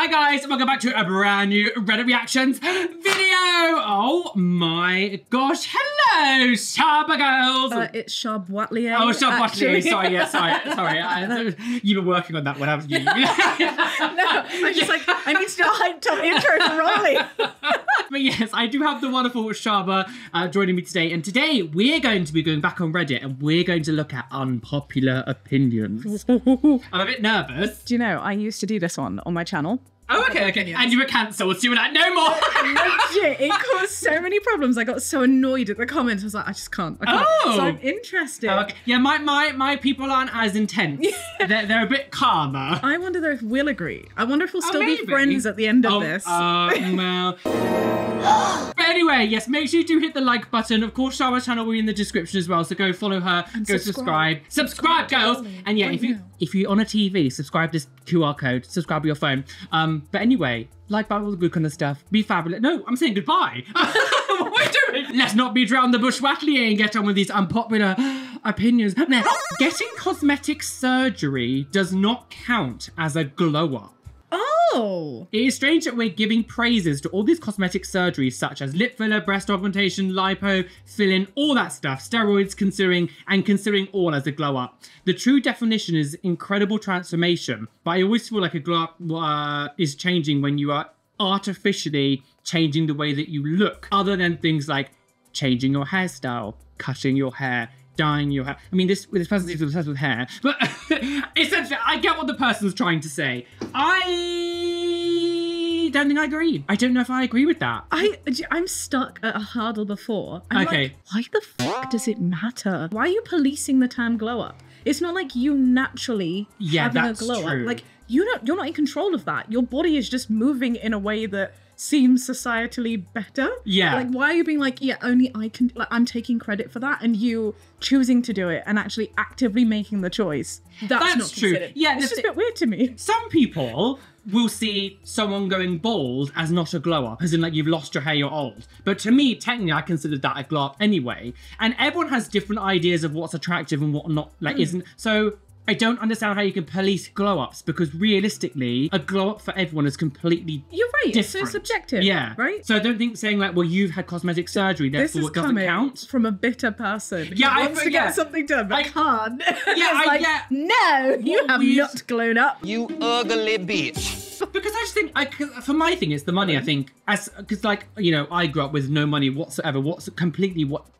Hi guys, welcome back to a brand new Reddit reactions video. Oh my gosh, hello Shaaba girls. It's Shabwatlier. Oh, Shabwatlier, sorry. You've been working on that one, haven't you? No, I'm just like, I need to do a hyped up intro for Roly. But yes, I do have the wonderful Shaaba joining me today, and today we're going to be going back on Reddit and we're going to look at unpopular opinions. I'm a bit nervous. Do you know, I used to do this one on my channel. Oh, okay. And you were cancelled, so you were like, no more. Legit, it caused so many problems. I got so annoyed at the comments. I was like, I just can't. Oh. So I'm interested. Okay. Yeah, my people aren't as intense. They're a bit calmer. I wonder though if we'll agree. I wonder if we'll still maybe be friends at the end of this. Well. But anyway, yes, make sure you do hit the like button. Of course, Shaaba's channel will be in the description as well, so go follow her, and go subscribe. Subscribe, girls! And yeah, if you're on a TV, subscribe this QR code, subscribe with your phone. But anyway, like about all the good kind of stuff. Be fabulous. No, I'm saying goodbye. What are we doing? Let's not beat around the bush wackly and get on with these unpopular opinions. Now, getting cosmetic surgery does not count as a glow up. Oh! It is strange that we're giving praises to all these cosmetic surgeries such as lip filler, breast augmentation, lipo, fill-in, all that stuff, steroids, considering all as a glow up. The true definition is incredible transformation, but I always feel like a glow up is changing when you are artificially changing the way that you look, other than things like changing your hairstyle, cutting your hair, dyeing your hair. I mean, this person is obsessed with hair, but essentially, I get what the person's trying to say. I don't think I agree. I don't know if I agree with that. I'm stuck at a hurdle before. I'm okay. Like, why the fuck does it matter? Why are you policing the term glow up? It's not like you naturally having a glow up. Like you're not in control of that. Your body is just moving in a way that seems societally better. Yeah. Like, why are you being like, yeah, only I can, like, I'm taking credit for that, and you choosing to do it and actually actively making the choice. That's not true. Considered. Yeah, it's just a bit weird to me. Some people will see someone going bald as not a glow up, as in like you've lost your hair, you're old. But to me, technically, I consider that a glow up anyway. And everyone has different ideas of what's attractive and what not, like isn't. So I don't understand how you can police glow-ups, because realistically, a glow-up for everyone is completely You're right, different. It's so subjective. Yeah. Right? So I don't think saying like, well, you've had cosmetic surgery, therefore it doesn't count. From a bitter person who I wants to get something done, but can't. Yeah, no, you have not glown up. You ugly bitch. Because I just think, for my thing, it's the money, I think. Because like, you know, I grew up with no money whatsoever,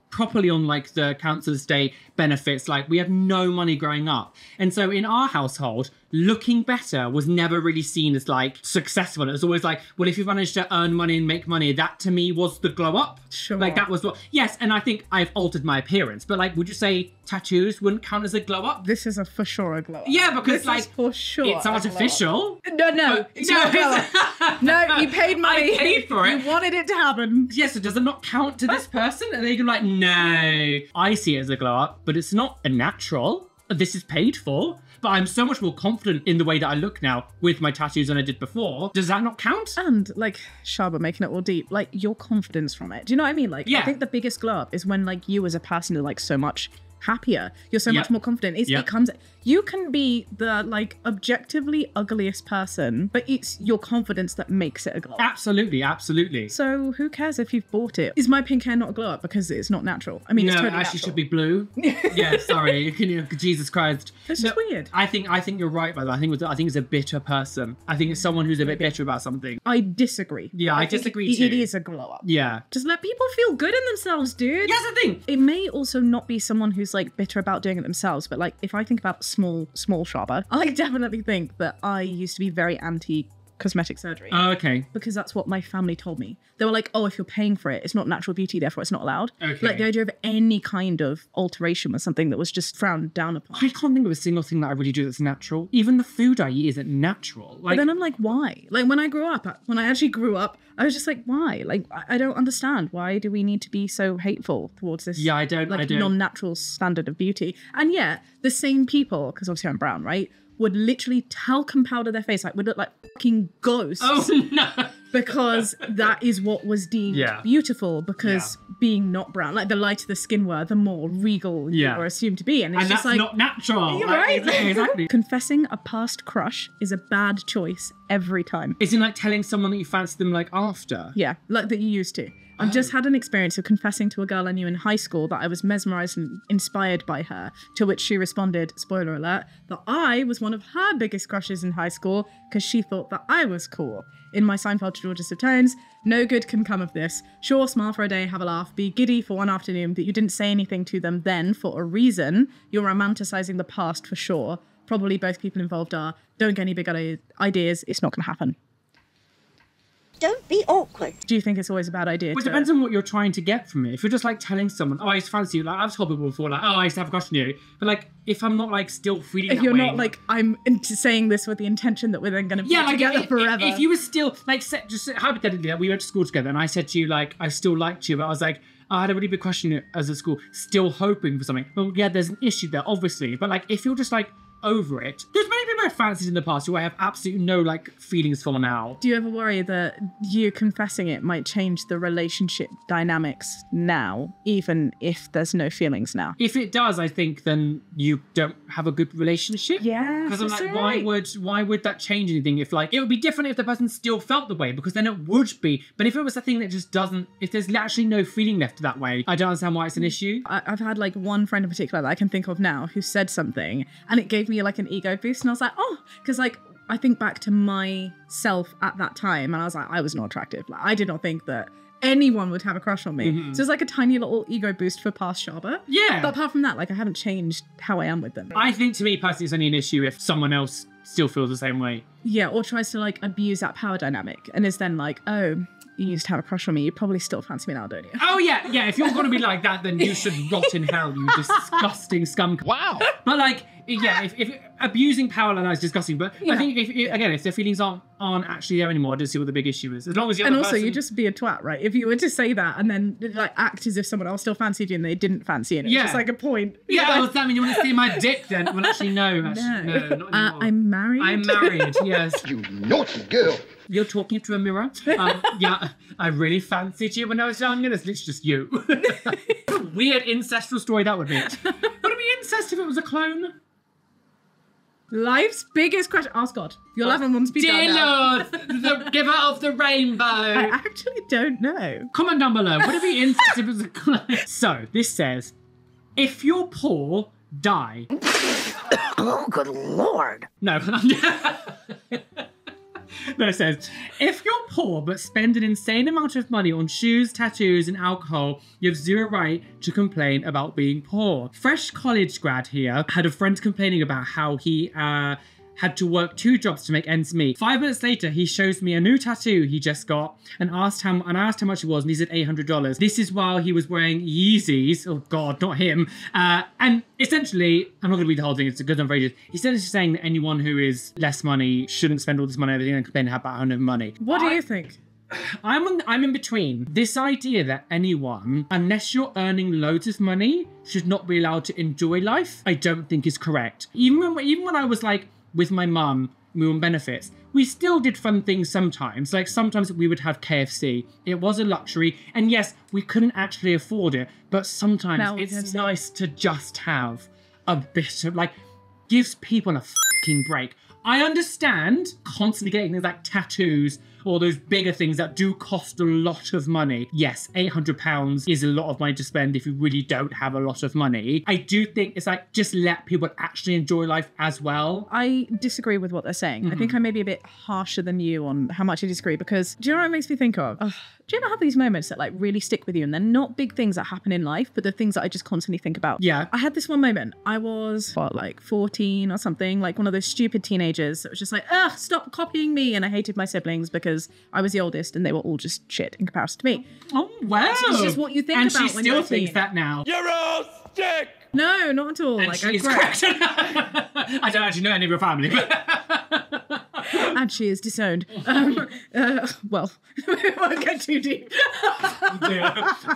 properly on like the council estate benefits. Like we have no money growing up, and so in our household, looking better was never really seen as like successful. It was always like, well, if you managed to earn money and make money, that to me was the glow up. Sure. Like that was what. Yes, and I think I've altered my appearance, but like, would you say tattoos wouldn't count as a glow up? This is for sure a glow up. Yeah, because this like is for sure it's artificial. No, it's not a glow up. No, you paid money. I paid for it. You wanted it to happen. Yes, so does it not count to this person? And they can like, no, I see it as a glow up, but it's not a natural. This is paid for. But I'm so much more confident in the way that I look now with my tattoos than I did before. Does that not count? And like Shaaba making it all deep, like your confidence from it. Do you know what I mean? Like, I think the biggest glow up is when like you as a person are like so much happier. You're so much more confident. It comes. You can be the like objectively ugliest person, but it's your confidence that makes it a glow up. Absolutely, absolutely. So who cares if you've bought it? Is my pink hair not a glow up because it's not natural? I mean, no, it's totally actually natural. should be blue. Yeah, sorry. Jesus Christ. It's just weird. I think you're right, by the way. I think it's a bitter person. I think it's someone who's a bit bitter about something. I disagree. Yeah, I disagree too. It is a glow up. Yeah. Just let people feel good in themselves, dude. Yeah, that's the thing. It may also not be someone who's like bitter about doing it themselves, but like if I think about small Shaaba, I definitely think that I used to be very anti cosmetic surgery. Oh, okay. Because that's what my family told me. They were like, oh, if you're paying for it, it's not natural beauty, therefore it's not allowed. Okay. Like the idea of any kind of alteration was something that was just frowned down upon. I can't think of a single thing that I really do that's natural. Even the food I eat isn't natural. Like, but then I'm like, why? Like when I actually grew up, I was just like, why? Like, I don't understand. Why do we need to be so hateful towards this I don't. non-natural standard of beauty? And yeah, the same people, because obviously I'm brown, right? Would literally talcum powder their face, like would look like fucking ghosts. Oh no. because that is what was deemed beautiful, because being not brown, like the lighter the skin were, the more regal you were assumed to be. And it's just that's like, not natural. You're right. Exactly. Confessing a past crush is a bad choice every time. Isn't like telling someone that you fancy them like after? Yeah, like that you used to. I've just had an experience of confessing to a girl I knew in high school that I was mesmerised and inspired by her, to which she responded, spoiler alert, that I was one of her biggest crushes in high school because she thought that I was cool. In my Seinfeld Georges of tones, no good can come of this. Sure, smile for a day, have a laugh, be giddy for one afternoon, but you didn't say anything to them then for a reason. You're romanticising the past for sure. Probably both people involved are. Don't get any big ideas, it's not going to happen. Don't be awkward. Do you think it's always a bad idea? Well, it depends on what you're trying to get from it. If you're just like telling someone, oh, I used to fancy you, like I've told people before, like, oh, I used to have a crush on you. But like, if I'm not like still feeling if that you're way, not like, I'm saying this with the intention that we're then going to be together forever. If you were still like, just hypothetically, we went to school together and I said to you, like, I still liked you, but I was like, I had a really big crush on you as a school, still hoping for something. Well, yeah, there's an issue there, obviously. But like, if you're just like, over it. There's many people I've fancied in the past who I have absolutely no like feelings for now. Do you ever worry that you confessing it might change the relationship dynamics now, even if there's no feelings now? If it does, I think then you don't have a good relationship. Yeah. Because I'm like, why would that change anything? If like, it would be different if the person still felt the way, because then it would be. But if it was a thing that just doesn't, if there's actually no feeling left that way, I don't understand why it's an issue. I've had like one friend in particular that I can think of now who said something and it gave me like an ego boost, and I was like, oh, because like I think back to myself at that time and I was like, I was not attractive. Like I did not think that anyone would have a crush on me. So it's like a tiny little ego boost for past Shaaba. Yeah. But apart from that, like I haven't changed how I am with them. I think to me personally it's only an issue if someone else still feels the same way. Yeah, or tries to like abuse that power dynamic and is then like, oh, you used to have a crush on me, you probably still fancy me now, don't you? Oh yeah, if you're gonna be like that, then you should rot in hell, you disgusting scum. Wow. But like, yeah, if abusing power like that is disgusting, but I think if their feelings aren't actually there anymore, I don't see what the big issue is. As long as you're you just be a twat, right? If you were to say that and then like act as if someone else still fancied you and they didn't fancy it, it's just like a point. Yeah, well, does that mean you want to see my dick then? Well, actually, no, not anymore. I'm married. I'm married, yes. You naughty girl. You're talking to a mirror. Yeah, I really fancied you when I was younger. It's literally just you. What a weird ancestral story that would be. Would it be incest if it was a clone? Life's biggest question. Ask God. Your loved ones be Dear Lord, the giver of the rainbow. I actually don't know. Comment down below. Would it be incest if it was a clone? So, this says, if you're poor, die. Oh, good Lord. No. No, it says, if you're poor but spend an insane amount of money on shoes, tattoos, and alcohol, you have zero right to complain about being poor. Fresh college grad here had a friend complaining about how he had to work 2 jobs to make ends meet. 5 minutes later, he shows me a new tattoo he just got and I asked how much it was, and he said $800. This is while he was wearing Yeezys. Oh God, not him. And essentially, I'm not gonna read the whole thing, it's a good enough for ages. He's essentially saying that anyone who is less money shouldn't spend all this money on everything and complain about how no money. What do you think? I'm in between. This idea that anyone, unless you're earning loads of money, should not be allowed to enjoy life, I don't think is correct. Even when I was like, with my mum, we were on benefits, we still did fun things sometimes. Like sometimes we would have KFC. It was a luxury. And yes, we couldn't actually afford it, but sometimes it's nice to just have a bit of like, gives people a fucking break. I understand constantly getting things like tattoos or those bigger things that do cost a lot of money. Yes, £800 is a lot of money to spend if you really don't have a lot of money. I do think it's like, just let people actually enjoy life as well. I disagree with what they're saying. I think I may be a bit harsher than you on how much I disagree, because do you know what it makes me think of? Do you ever have these moments that like really stick with you and they're not big things that happen in life, but the things that I just constantly think about? Yeah. I had this one moment. I was, like 14 or something, like one of those stupid teenagers that was just like, ugh, stop copying me. And I hated my siblings because I was the oldest and they were all just shit in comparison to me. Oh, wow. It's just what you think and about when you're 18. And she still thinks that now. You're all sick! No, not at all. And like, she's correct. I don't actually know any of your family, but... And she is disowned. Well, we won't get too deep.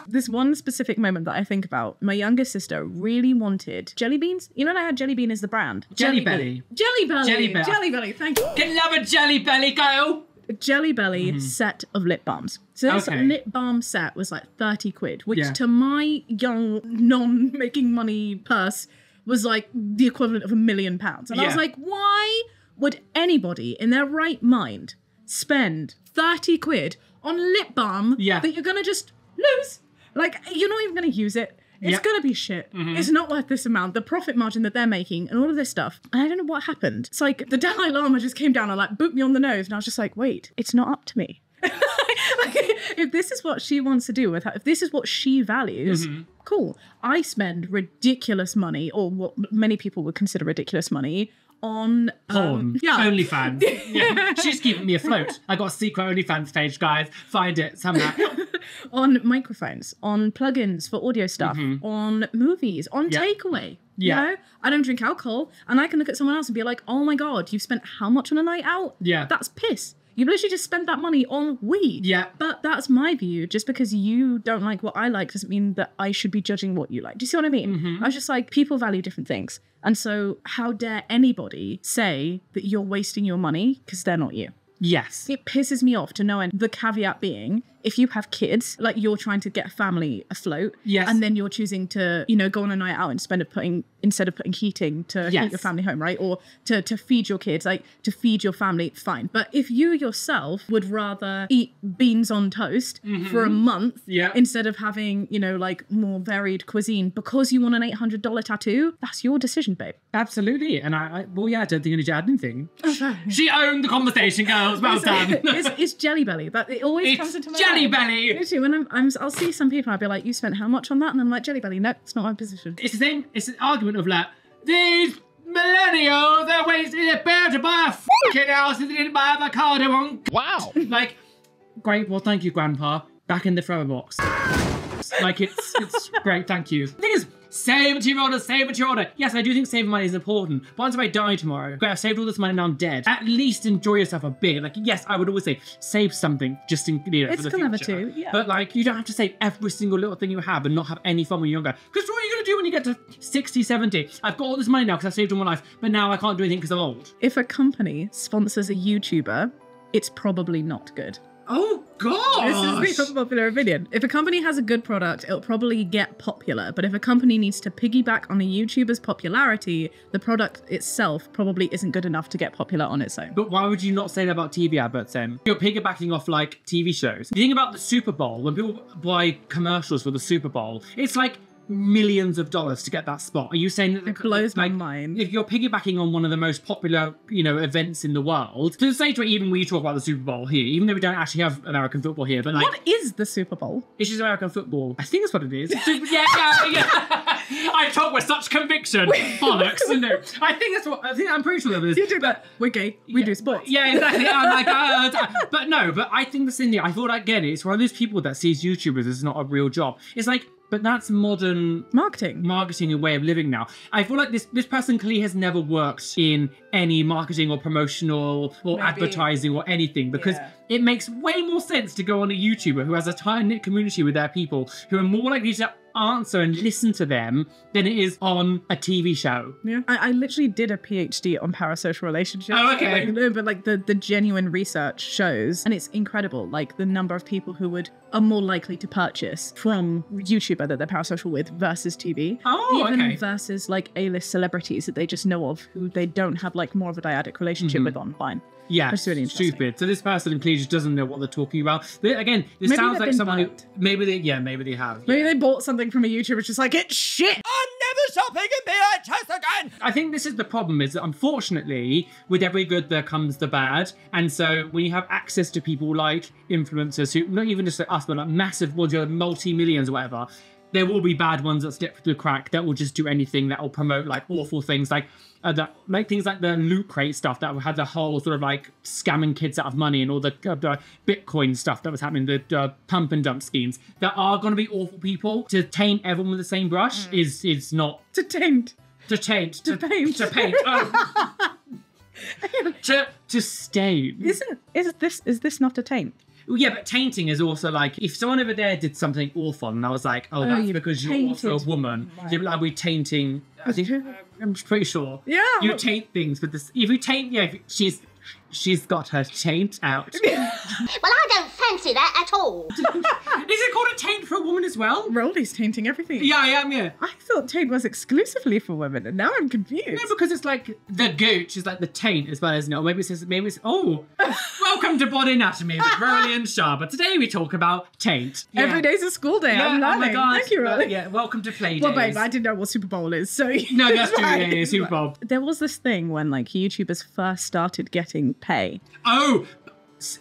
This one specific moment that I think about, my younger sister really wanted jelly beans. You know, I had Jelly Bean as the brand. Jelly Belly. Jelly Belly. Jelly Belly. Jelly Belly, thank you. Can love a Jelly Belly, girl. Jelly Belly set of lip balms. So this lip balm set was like 30 quid, which to my young, non-making money purse was like the equivalent of £1 million. And I was like, why would anybody in their right mind spend 30 quid on lip balm that you're going to just lose? Like, you're not even going to use it. It's going to be shit. It's not worth this amount. The profit margin that they're making and all of this stuff. And I don't know what happened. It's like the Dalai Lama just came down and like booped me on the nose. And I was just like, wait, it's not up to me. Like, if this is what she wants to do with her, if this is what she values, cool. I spend ridiculous money, or what many people would consider ridiculous money, on porn. OnlyFans. She's keeping me afloat. I got a secret OnlyFans page, guys. Find it somehow. On microphones, on plugins for audio stuff, on movies, on takeaway. You know? I don't drink alcohol, and I can look at someone else and be like, oh my God, you've spent how much on a night out? That's piss. You've literally just spent that money on weed. But that's my view. Just because you don't like what I like doesn't mean that I should be judging what you like. Do you see what I mean? I was just like, people value different things. And so how dare anybody say that you're wasting your money because they're not you? Yes. It pisses me off to no end. The caveat being, if you have kids, like you're trying to get a family afloat, and then you're choosing to, you know, go on a night out instead of putting heating to heat your family home, right? Or to feed your kids, like to feed your family, fine. But if you yourself would rather eat beans on toast for a month instead of having, you know, like more varied cuisine because you want an $800 tattoo, that's your decision, babe. Absolutely. And I don't think I need to add anything. She owned the conversation, girls. Well done. It's Jelly Belly. But it always comes into my Jelly Belly. Literally, when I'll see some people, I'll be like, you spent how much on that? And I'm like, Jelly Belly, no, it's not my position. It's the same, it's an argument of like, these millennials, they're wasting their bear to buy a fucking house and they didn't buy avocado on. Wow. Like, great, well, thank you, Grandpa. Back in the thrower box. Like, it's great, thank you. The thing is, save it to your order, save it to your order. Yes, I do think saving money is important. But once if I die tomorrow, great, I've saved all this money and I'm dead. At least enjoy yourself a bit. Like, yes, I would always say, save something just in, you know, for the future. Too, But like, you don't have to save every single little thing you have and not have any fun when you're younger. Because what are you going to do when you get to 60, 70? I've got all this money now because I've saved all my life, but now I can't do anything because I'm old. If a company sponsors a YouTuber, it's probably not good. Oh, God! This is the unpopular opinion. If a company has a good product, it'll probably get popular. But if a company needs to piggyback on a YouTuber's popularity, the product itself probably isn't good enough to get popular on its own. But why would you not say that about TV adverts then? You're piggybacking off like TV shows. The thing about the Super Bowl, when people buy commercials for the Super Bowl, it's like millions of dollars to get that spot. Are you saying that it blows my mind? If you're piggybacking on one of the most popular, you know, events in the world, to say to it, even when you talk about the Super Bowl here, even though we don't actually have American football here, but like, what is the Super Bowl? It's just American football. I think that's what it is. Yeah. I talk with such conviction. Bollocks. No, I'm pretty sure that it is. You do, but we're gay. We do sports. Yeah, exactly. I'm like, but I think the thing. I thought again, it's one of those people that sees YouTubers as not a real job. It's like, but that's modern marketing and way of living now. I feel like this person clearly has never worked in any marketing or promotional or advertising or anything, because it makes way more sense to go on a YouTuber who has a tight-knit community with their people who are more likely to answer and listen to them than it is on a TV show. Yeah, I literally did a PhD on parasocial relationships. Oh, okay. But like the genuine research shows, and it's incredible, like the number of people who are more likely to purchase from YouTuber that they're parasocial with versus TV. Oh, even versus like A-list celebrities that they just know of who they don't have like more of a dyadic relationship with online. Yeah, it's really stupid. So this person clearly just doesn't know what they're talking about. Again, this sounds like someone who maybe they have. Maybe they bought something from a YouTuber, which is like, it's shit. I'm never shopping in VHS again. I think this is the problem, is that unfortunately, with every good there comes the bad. And so when you have access to people like influencers who, not even just like us, but like massive ones, multi-millions or whatever, there will be bad ones that slip through the crack that will just do anything that will promote like awful things, like things like the Loot Crate stuff that had the whole sort of like scamming kids out of money, and all the Bitcoin stuff that was happening, the pump and dump schemes that are going to be awful people. To taint everyone with the same brush is not to paint. To stain. Is this not a taint? Yeah, but tainting is also like, if someone over there did something awful and I was like, oh, that's because you're also a woman. Right. You'd be like, we tainting. I'm pretty sure. Yeah. You taint things with this. If you taint, if she's She's got her taint out. Well, I don't fancy that at all. Is it called a taint for a woman as well? Roly's tainting everything. Yeah, I am, yeah. I thought taint was exclusively for women, and now I'm confused. No, because it's like the gooch is like the taint as well, isn't it? Or maybe it's oh. Welcome to Body Anatomy with Roly and Shaaba. Today we talk about taint. Yeah. Every day's a school day. I'm learning. Oh my God. Thank you, Roly. Yeah, welcome to Play Days. Well, babe, I didn't know what Super Bowl is, so... No, that's true. Yeah, Super Bowl. There was this thing when, like, YouTubers first started getting pay. Oh!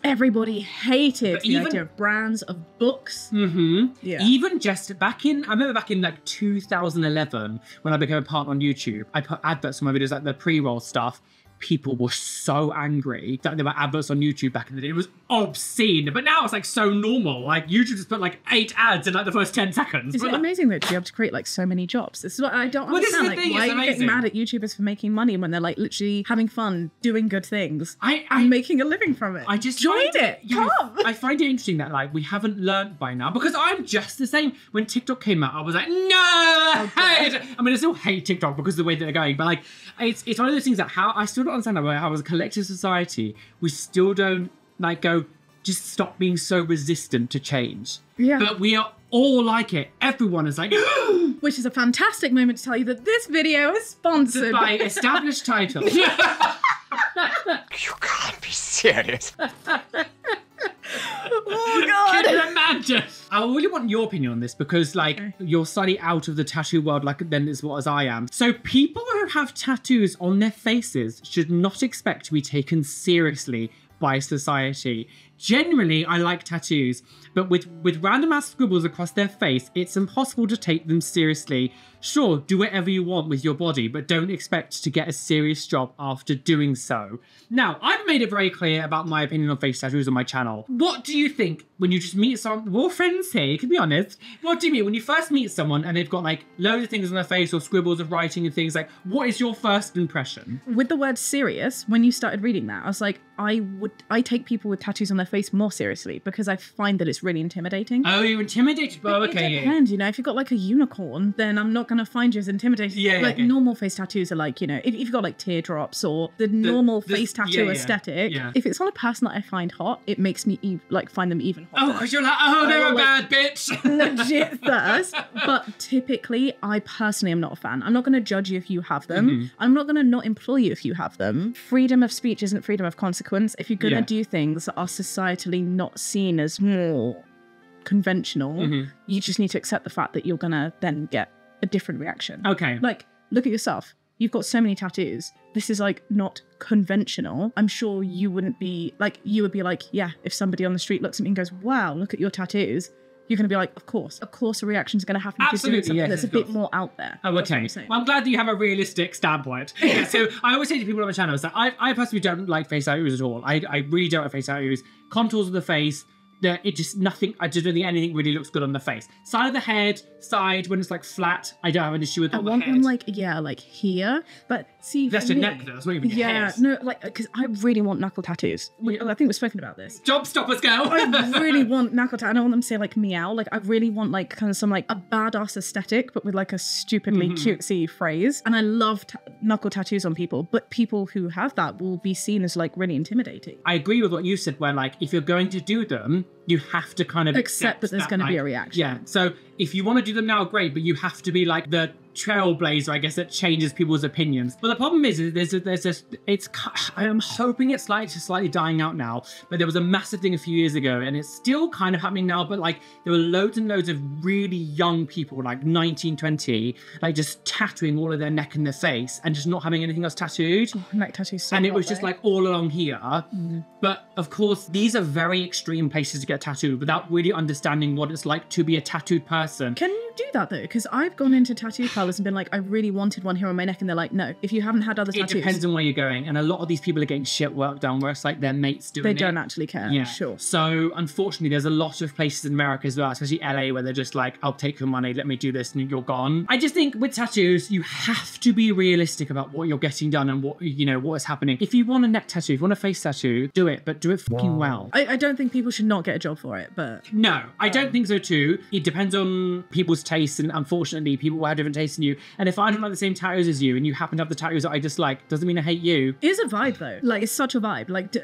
Everybody hated the idea of brands, of books. Mm-hmm. Yeah. Even just I remember back in like 2011, when I became a partner on YouTube, I put adverts on my videos, like the pre-roll stuff. People were so angry that there were adverts on YouTube back in the day. It was obscene, but now it's like so normal. Like YouTube just put like 8 ads in like the first 10 seconds. Is it amazing though to be able to create like so many jobs? This is what I don't understand. Like, why are you getting mad at YouTubers for making money when they're like literally having fun, doing good things, and making a living from it? I just join it. Yeah, I find it interesting that like we haven't learned by now, because I'm just the same. When TikTok came out, I was like, no, I mean, I still hate TikTok because of the way that they're going, but like it's one of those things that how I still don't understand how as a collective society we still don't like go just stop being so resistant to change. Yeah. But we are all like it. Everyone is like which is a fantastic moment to tell you that this video is sponsored by established titles. You can't be serious. Oh God! Can you imagine? I really want your opinion on this because, like, you're slightly out of the tattoo world, like then as I am. So people who have tattoos on their faces should not expect to be taken seriously by society. Generally, I like tattoos, but with random ass scribbles across their face, it's impossible to take them seriously. Sure, do whatever you want with your body, but don't expect to get a serious job after doing so. Now, I've made it very clear about my opinion on face tattoos on my channel. What do you think when you just meet someone? We're all friends here, you can be honest. What do you mean when you first meet someone and they've got like loads of things on their face or scribbles of writing and things, like what is your first impression? With the word serious, when you started reading that, I was like, I take people with tattoos on their face more seriously because I find that it's really intimidating. Oh, you're intimidated? Oh, okay. It depends, you know, if you've got like a unicorn, then I'm not going to find you as intimidating. Yeah, like normal face tattoos are like, you know, if you've got like teardrops or the normal face tattoo aesthetic, if it's on a person that I find hot, it makes me find them even hotter. Oh, because you're like, oh, they're a bad bitch. Legit thirst. But typically, I personally am not a fan. I'm not going to judge you if you have them. I'm not going to not employ you if you have them. Freedom of speech isn't freedom of consequence. If you're going to do things that are societally not seen as more conventional, you just need to accept the fact that you're going to then get a different reaction. Okay. Like, look at yourself. You've got so many tattoos. This is like not conventional. I'm sure you wouldn't be like, you would be like, yeah, if somebody on the street looks at me and goes, wow, look at your tattoos, you're going to be like, of course a reaction's going to happen. Absolutely, something that's a bit more out there. Oh, okay. Well, I'm glad that you have a realistic standpoint. Yeah, so I always say to people on my channel, so I personally don't like face tattoos at all. I really don't like face tattoos. Contours of the face, it just nothing. I just don't think anything really looks good on the face. Side of the head, side when it's like flat, I don't have an issue with. I want them like like here, but see. That's your neck though. That's not even your head. No, like because I really want knuckle tattoos. I think we've spoken about this. Job stoppers, girl. I really want knuckle tattoos. I don't want them to say like meow. Like I really want like kind of some like a badass aesthetic, but with like a stupidly cutesy phrase. And I love knuckle tattoos on people, but people who have that will be seen as like really intimidating. I agree with what you said, where like if you're going to do them, you have to kind of accept that there's going to be a reaction. Yeah. So if you want to do them now, great, but you have to be like the trailblazer, I guess, that changes people's opinions. But the problem is I am hoping it's slightly dying out now, but there was a massive thing a few years ago and it's still kind of happening now, but like there were loads and loads of really young people, like 19, 20, like just tattooing all of their neck and their face and just not having anything else tattooed. Neck tattoos. So and it was just like all along here. But of course, these are very extreme places to get tattooed without really understanding what it's like to be a tattooed person. Can you do that though? Because I've gone into tattoo parlors and been like, I really wanted one here on my neck, and they're like, no, if you haven't had other tattoos. It depends on where you're going, and a lot of these people are getting shit work done where it's like their mates doing it. They don't actually care. Yeah, sure. So unfortunately, there's a lot of places in America as well, especially LA, where they're just like, I'll take your money, let me do this, and you're gone. I just think with tattoos, you have to be realistic about what you're getting done and what is happening. If you want a neck tattoo, if you want a face tattoo, do it, but do it fucking well. I don't think people should not get a job for it, but no, I don't think so too. It depends on people's tastes, and unfortunately people will have different tastes than you. And if I don't like the same tattoos as you and you happen to have the tattoos that I dislike, doesn't mean I hate you. It is a vibe though. Like, it's such a vibe. Like,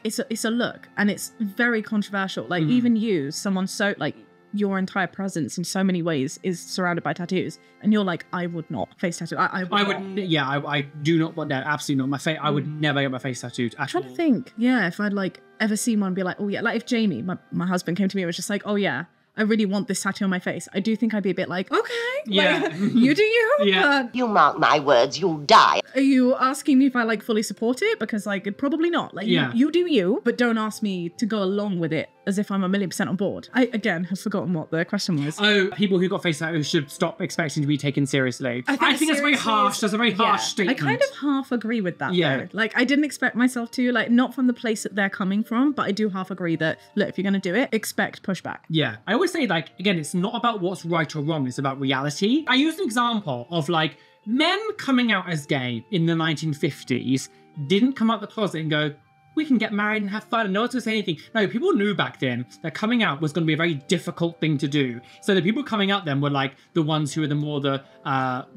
it's a look, and it's very controversial. Like, even you, someone so, like, your entire presence in so many ways is surrounded by tattoos, and you're like, I would not face tattoo. I do not want that. Absolutely not. My face. I would never get my face tattooed. I'm trying to think. Yeah, if I'd like ever seen one, be like, oh yeah, like if Jamie, my husband, came to me and was just like, oh yeah, I really want this tattoo on my face, I do think I'd be a bit like, okay, yeah, like, you do you. Yeah. You mark my words, you'll die. Are you asking me if I like fully support it? Because like, probably not. Like, you do you, but don't ask me to go along with it as if I'm 1,000,000% on board. I, again, have forgotten what the question was. Oh, people who got face tattoos should stop expecting to be taken seriously. I think that's very harsh. That's a very harsh statement. I kind of half agree with that, though. Like, I didn't expect myself to, like, not from the place that they're coming from, but I do half agree that, look, if you're going to do it, expect pushback. Yeah. I always say, like, again, it's not about what's right or wrong. It's about reality. I use an example of, like, men coming out as gay in the 1950s didn't come out the closet and go, we can get married and have fun and no one's going to say anything. No, people knew back then that coming out was going to be a very difficult thing to do. So the people coming out then were like the ones who were the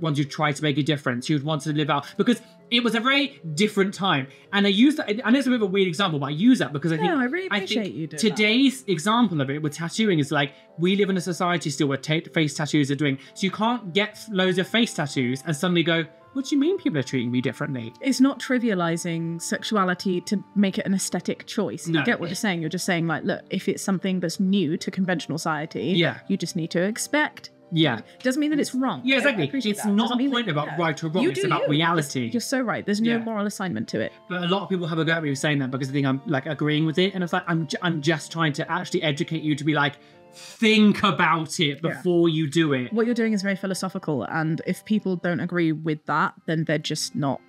ones who tried to make a difference, who wanted to live out, because it was a very different time. And I use that, and it's a bit of a weird example, but I use that because I think, I really appreciate you doing today's example of it with tattooing is like, we live in a society still where face tattoos are doing, so you can't get loads of face tattoos and suddenly go, what do you mean people are treating me differently? It's not trivializing sexuality to make it an aesthetic choice. No. You get what you're saying. You're just saying, like, look, if it's something that's new to conventional society, you just need to expect. Yeah. Doesn't mean that it's wrong. Yeah, exactly. It's not a point about right or wrong. It's about reality. You're so right. There's no moral assignment to it. But a lot of people have a go at me for saying that because they think I'm like agreeing with it. And it's like, I'm just trying to actually educate you to be like, think about it before you do it. What you're doing is very philosophical, and if people don't agree with that, then they're just not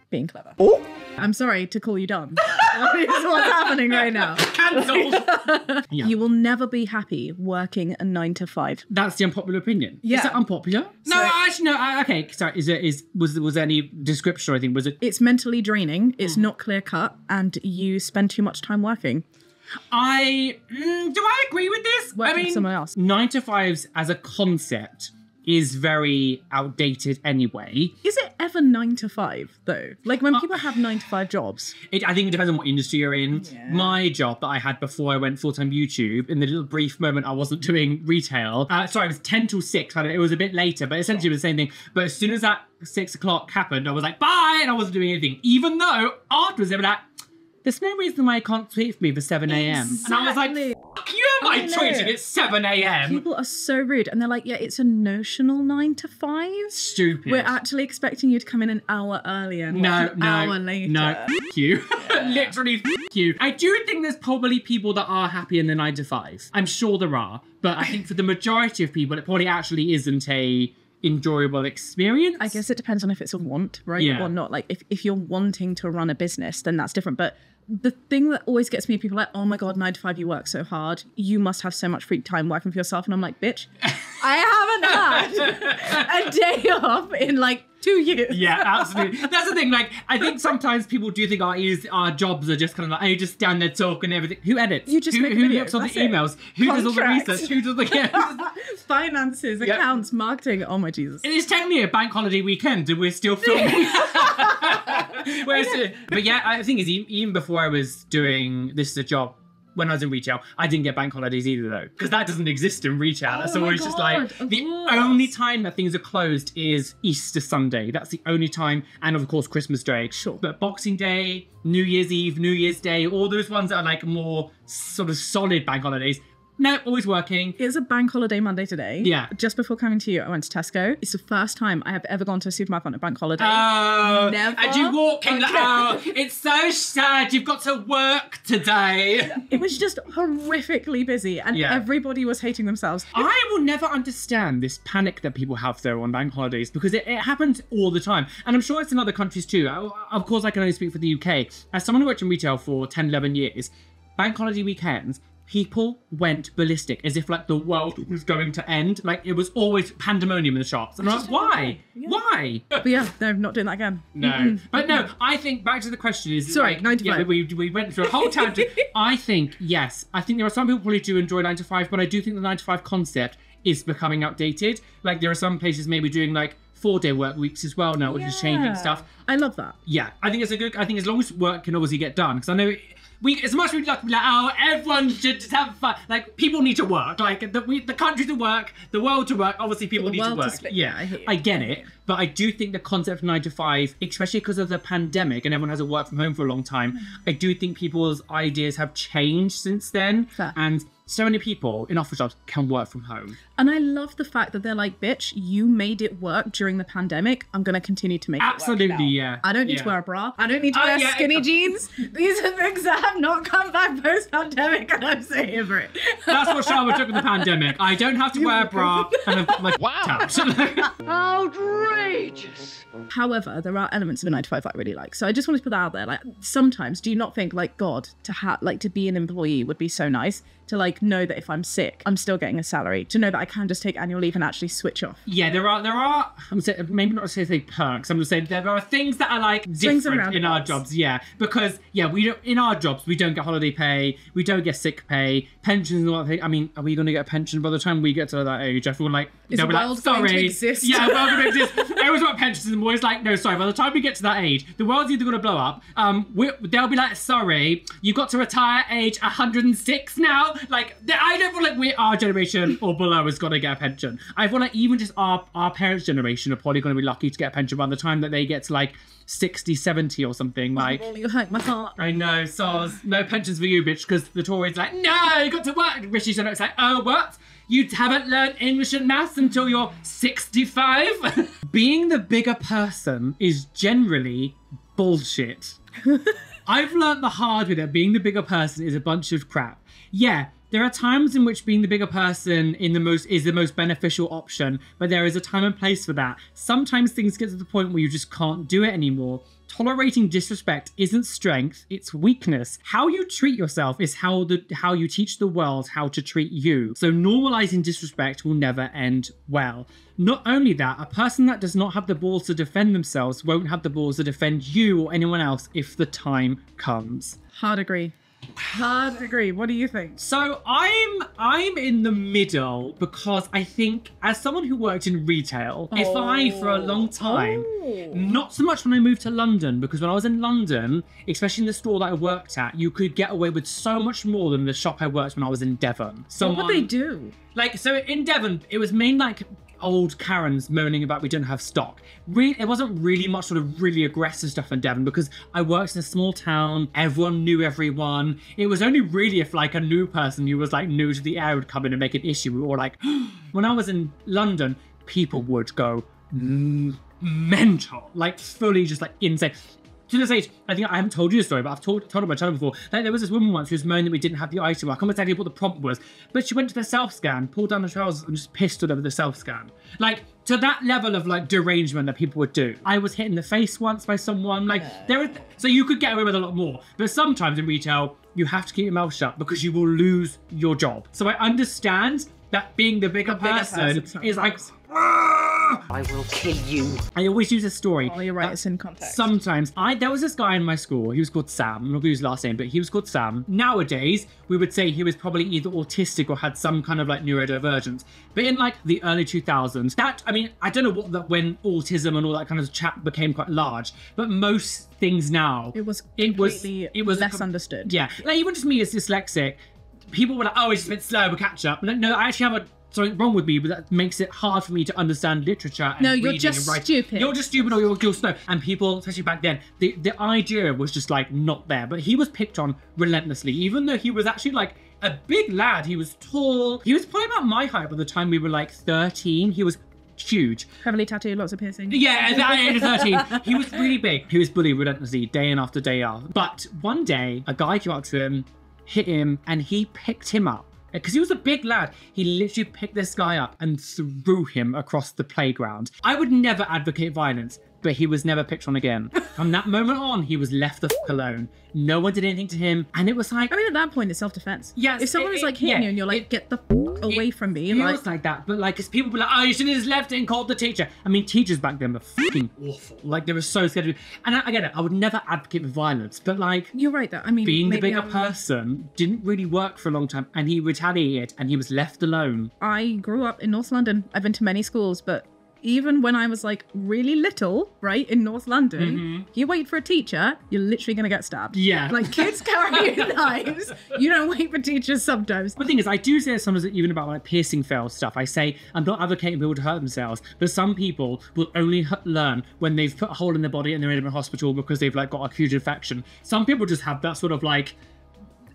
being clever. Oh, I'm sorry to call you dumb. That's what's happening right now. Cancelled. You will never be happy working a 9 to 5. That's the unpopular opinion. Yeah. Is that unpopular? No, actually, no. Okay, sorry. Was there any description or anything? Was it? It's mentally draining. It's not clear cut, and you spend too much time working. Do I agree with this? Working for someone else. 9 to 5s as a concept is very outdated anyway. Is it ever 9 to 5 though? Like when people have 9 to 5 jobs? I think it depends on what industry you're in. Yeah. My job that I had before I went full-time YouTube, in the little brief moment I wasn't doing retail, sorry, it was 10 till 6. It was a bit later, but essentially it was the same thing. But as soon as that 6 o'clock happened, I was like, bye, and I wasn't doing anything. Even though afterwards they were like, there's no reason why you can't tweet for me for 7 a.m. Exactly. And I was like, fuck you, am I tweeting at 7 a.m? People are so rude. And they're like, yeah, it's a notional 9 to 5. Stupid. We're actually expecting you to come in an hour earlier and an hour later. No, f you. Literally f you. I do think there's probably people that are happy in the 9 to 5. I'm sure there are. But I think for the majority of people, it probably actually isn't a enjoyable experience. I guess it depends on if it's a want, right? Yeah. Or not. Like if you're wanting to run a business, then that's different. But the thing that always gets me, people are like, oh my God, 9 to 5, you work so hard. You must have so much free time working for yourself. And I'm like, bitch, I haven't had a day off in like 2 years. Yeah, absolutely. That's the thing. Like, I think sometimes people do think our jobs are just kind of like, oh, you just stand there talking and everything. Who edits? You just who make a video. looks on the That's it. emails? Who does all the research? Who does the finances, accounts, marketing? Oh my Jesus! It is technically a bank holiday weekend, and we're still filming. But yeah, I think even before I was doing this as a job, when I was in retail, I didn't get bank holidays either though, because that doesn't exist in retail. That's always just like the only time that things are closed is Easter Sunday. That's the only time, and of course Christmas Day. Sure. But Boxing Day, New Year's Eve, New Year's Day, all those ones that are like more sort of solid bank holidays. No, always working. It's a bank holiday Monday today. Yeah. Just before coming to you, I went to Tesco. It's the first time I have ever gone to a supermarket on a bank holiday. Oh, never. And you walk in like, oh, it's so sad. You've got to work today. It was just horrifically busy, and everybody was hating themselves. I will never understand this panic that people have though on bank holidays, because it happens all the time. And I'm sure it's in other countries too. Of course, I can only speak for the UK. As someone who worked in retail for 10, 11 years, bank holiday weekends, people went ballistic as if like the world was going to end. Like it was always pandemonium in the shops. And I'm like, why? Yeah. Why? But yeah, they're not doing that again. No. But no, I think back to the question is... Sorry, like, 9 to 5. Yeah, we went through a whole tangent. I think, yes, I think there are some people who probably do enjoy 9 to 5, but I do think the 9 to 5 concept is becoming outdated. Like there are some places maybe doing like 4-day work weeks as well now, which is changing stuff. I love that. Yeah, I think it's a good... I think as long as work can obviously get done, because I know... as much as we'd like to be like, oh, everyone should just have fun. Like, people need to work. Like, the country to work, the world to work. Obviously, people need to work. Yeah, I get it. But I do think the concept of 9 to 5, especially because of the pandemic and everyone hasn't worked from home for a long time, I do think people's ideas have changed since then. Fair. And so many people in office jobs can work from home. And I love the fact that they're like, bitch, you made it work during the pandemic. I'm going to continue to make it work. Absolutely, yeah. I don't need to wear a bra. I don't need to wear skinny jeans. These are things that have not come back post-pandemic, and I'm so here for it. That's what Shaaba took in the pandemic. I don't have to wear a bra, and I've got my tabs. Outrageous. However, there are elements of a 9 to 5 I really like. So I just wanted to put that out there. Like, sometimes, do you not think, like, God, to be an employee would be so nice? To like know that if I'm sick, I'm still getting a salary. To know that I can just take annual leave and actually switch off. Yeah, there are. I'm saying maybe not to say perks. I'm just saying there are things that are like different in our jobs. Yeah, because we don't in our jobs we don't get holiday pay, we don't get sick pay, pensions and all that thing. I mean, are we going to get a pension by the time we get to that age? I feel like they'll be like, sorry. Going to exist? Yeah, the world's going to exist. I always want pensions and I'm always like, no, sorry. By the time we get to that age, the world's either going to blow up. They'll be like, sorry, you got to retire at age 106 now. Like I don't feel like our generation or below is going to get a pension. I feel like even just our parents' generation are probably going to be lucky to get a pension by the time that they get to like 60, 70 or something. Like, you hurt my heart. I know, soz. No pensions for you, bitch, because the Tories like, no, you got to work. Rishi Sunak's like, oh, what? You haven't learned English and maths until you're 65? Being the bigger person is generally bullshit. I've learned the hard way that being the bigger person is a bunch of crap. Yeah, there are times in which being the bigger person is the most beneficial option, but there is a time and place for that. Sometimes things get to the point where you just can't do it anymore. Tolerating disrespect isn't strength, it's weakness. How you treat yourself is how you teach the world how to treat you. So normalizing disrespect will never end well. Not only that, a person that does not have the balls to defend themselves won't have the balls to defend you or anyone else if the time comes. Hard agree. Hard agree. What do you think? So I'm in the middle because I think as someone who worked in retail, if I for a long time, not so much when I moved to London, because when I was in London, especially in the store that I worked at, you could get away with so much more than the shop I worked when I was in Devon. What would they do? Like, so in Devon, it was mainly like old Karens moaning about we don't have stock. It wasn't really much sort of really aggressive stuff in Devon because I worked in a small town, everyone knew everyone. It was only really if like a new person who was like new to the area would come in and make an issue, or like, when I was in London, people would go mental, like fully just like insane. To this age, I think I haven't told you the story, but I've told it on my channel before. Like, there was this woman once who was moaning that we didn't have the item. I can't remember exactly what the prompt was, but she went to the self-scan, pulled down the trousers, and just pissed all over the self-scan. Like, to that level of like derangement that people would do. I was hit in the face once by someone. Like, so you could get away with a lot more. But sometimes in retail, you have to keep your mouth shut because you will lose your job. So I understand that being the bigger person is like, I will kill you. I always use a story. Oh, you're right, it's in context. Sometimes. There was this guy in my school, he was called Sam. I'm not going to use his last name, but he was called Sam. Nowadays, we would say he was probably either autistic or had some kind of like neurodivergence. But in like the early 2000s, I don't know when autism and all that kind of chat became quite large, but most things now, it was less understood. Yeah, like even just me as dyslexic, people were like, oh, it's just a bit slow, we'll catch up. No, I actually have something wrong with me, but that makes it hard for me to understand literature and you're just stupid. You're just stupid or you're slow. And people, especially back then, the idea was just like not there. But he was picked on relentlessly, even though he was actually like a big lad. He was tall. He was probably about my height by the time we were like 13. He was huge. Heavily tattooed, lots of piercing. Yeah, at age of 13. He was really big. He was bullied relentlessly, day in after day out. But one day, a guy came up to him, hit him, and he picked him up. Because he was a big lad. He literally picked this guy up and threw him across the playground. I would never advocate violence, but he was never picked on again. From that moment on, he was left the f alone. No one did anything to him, and it was like... I mean, at that point, it's self-defense. Yes. If someone was like hitting you and you're like, get the f away from me. It feels like that, but like, it's people be like, oh, you should have just left it and called the teacher. I mean, teachers back then were fucking awful. Like, they were so scared of... And I get it, I would never advocate for violence, but like... You're right, though. I mean... Being the bigger person didn't really work for a long time, and he retaliated, and he was left alone. I grew up in North London. I've been to many schools, but even when I was like really little, right, in North London, you wait for a teacher, you're literally gonna get stabbed. Yeah. Like, kids carry knives. You don't wait for teachers sometimes. But the thing is, I do say sometimes even about like piercing fail stuff. I say, I'm not advocating people to hurt themselves, but some people will only learn when they've put a hole in their body and they're in a hospital because they've like got a huge infection. Some people just have that sort of like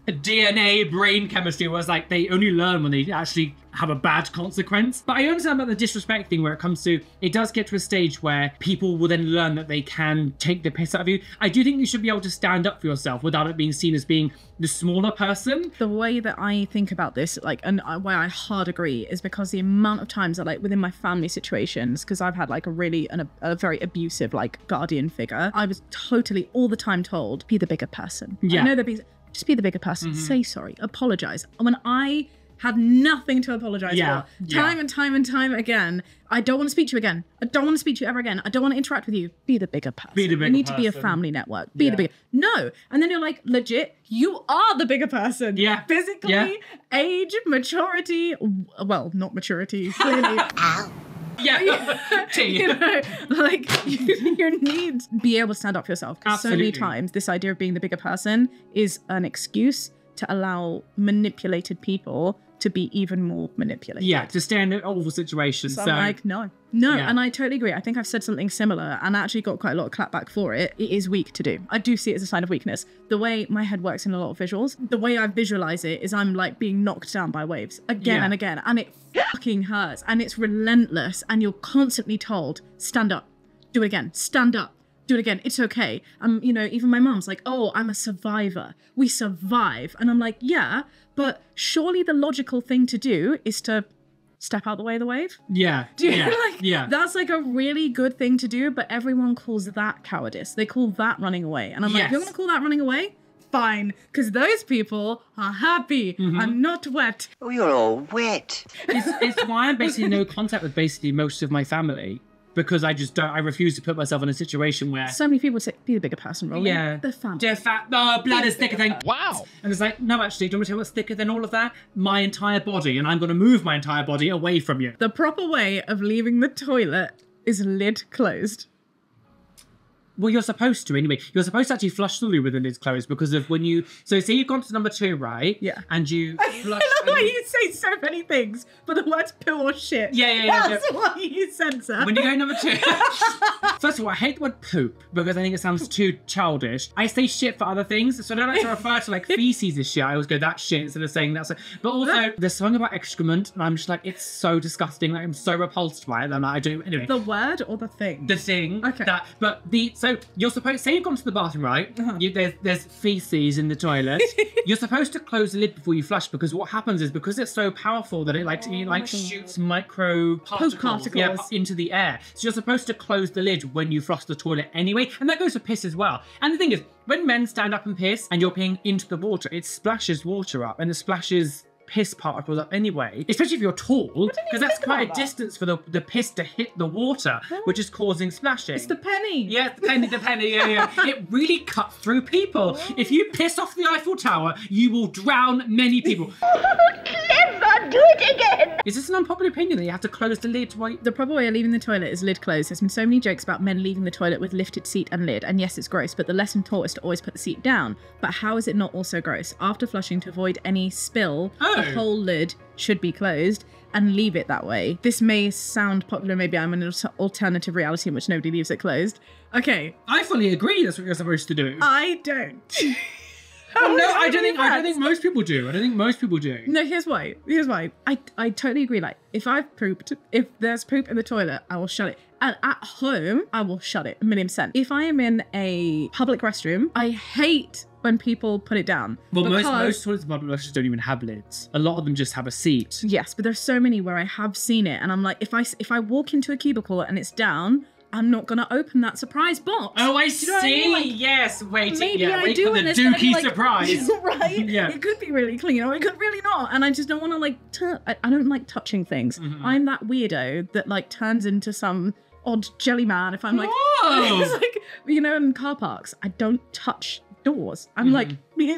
DNA brain chemistry where it's like they only learn when they actually have a bad consequence. But I understand about the disrespect thing where it comes to, it does get to a stage where people will then learn that they can take the piss out of you. I do think you should be able to stand up for yourself without it being seen as being the smaller person. The way that I think about this, like, and why I hard agree, is because the amount of times that, like, within my family situations, because I've had like a very abusive like guardian figure, I was totally all the time told, be the bigger person. Yeah. I know that just be the bigger person, say sorry, apologize. When I had nothing to apologize for, time and time and time again, I don't want to speak to you again. I don't want to speak to you ever again. I don't want to interact with you. Be the bigger person. Be the bigger You need person. to be a family network. Be the bigger. No. And then you're like, legit, you are the bigger person. Yeah. Physically, age, maturity. Well, not maturity, clearly. Yeah. You know, like, you need to be able to stand up for yourself. Because so many times this idea of being the bigger person is an excuse to allow manipulated people to be even more manipulated. Yeah, to stay in an awful situation. So I'm like, no. And I totally agree. I think I've said something similar and I actually got quite a lot of clapback for it. It is weak to do. I do see it as a sign of weakness. The way my head works in a lot of visuals, the way I visualize it is I'm like being knocked down by waves again and again. And it fucking hurts and it's relentless. And you're constantly told, stand up, do it again, stand up. Do it again. It's okay. You know, even my mom's like, oh, I'm a survivor. We survive. And I'm like, yeah, but surely the logical thing to do is to step out the way of the wave. Yeah. Do you know, like, that's like a really good thing to do, but everyone calls that cowardice. They call that running away. And I'm like, you're going to call that running away? Fine, because those people are happy and not wet. Oh, you're all wet. It's why I'm basically in no contact with basically most of my family. Because I refuse to put myself in a situation where... So many people say, be the bigger person, Roly. Yeah. They're family. They're fat. Oh, blood is thicker than... Wow. And it's like, no, actually, do you want me to tell you what's thicker than all of that? My entire body, and I'm going to move my entire body away from you. The proper way of leaving the toilet is lid closed. Well, you're supposed to anyway. You're supposed to actually flush the loo with the lids closed because of when you... So say you've gone to number 2, right? Yeah. And you flush... I love why you say so many things, but the words poo or shit. Yeah. That's why you censor. When you go number 2... First of all, I hate the word poop because I think it sounds too childish. I say shit for other things, so I don't like to refer to like feces as shit. I always go, that shit, instead of saying that. So, but also, there's something about excrement, and I'm just like, it's so disgusting. Like, I'm so repulsed by it. I'm like, I do... Anyway. The word or the thing? The thing. Okay. So you're supposed... Say you've gone to the bathroom, right? There's feces in the toilet. You're supposed to close the lid before you flush because what happens is because it's so powerful that it shoots micro particles into the air. So you're supposed to close the lid when you flush the toilet anyway, and that goes for piss as well. And the thing is, when men stand up and piss and you're peeing into the water, it splashes water up and it splashes piss particles up anyway, especially if you're tall, because that's quite a distance for the piss to hit the water, which is causing splashing. It's the penny. Yeah, the penny, yeah. It really cut through people. If you piss off the Eiffel Tower, you will drown many people. Clever, do it again. Is this an unpopular opinion that you have to close the lid? The proper way of leaving the toilet is lid closed. There's been so many jokes about men leaving the toilet with lifted seat and lid, and yes, it's gross, but the lesson taught is to always put the seat down. But how is it not also gross? After flushing, to avoid any spill, the whole lid should be closed and leave it that way. This may sound popular, maybe I'm in an alternative reality in which nobody leaves it closed. Okay. I fully agree that's what you're supposed to do. I don't. No, I don't think most people do. No, here's why. I totally agree. Like, if I've pooped, if there's poop in the toilet, I will shut it. And at home, I will shut it 1,000,000%. If I am in a public restroom, I hate when people put it down. Well, most toilets and public restrooms don't even have lids. A lot of them just have a seat. Yes, but there's so many where I have seen it, and I'm like, if I walk into a cubicle and it's down, I'm not going to open that surprise box. Oh, I Do you know what see. mean? Like, Yes, wait. maybe I wait do, for the and it's gonna be, dookie like, surprise. right? Yeah. It could be really clean, or it could really not. And I just don't want to like. I don't like touching things. I'm that weirdo that like turns into some odd jelly man if I'm like, it's like, you know, in car parks. I don't touch doors. I'm like, yeah.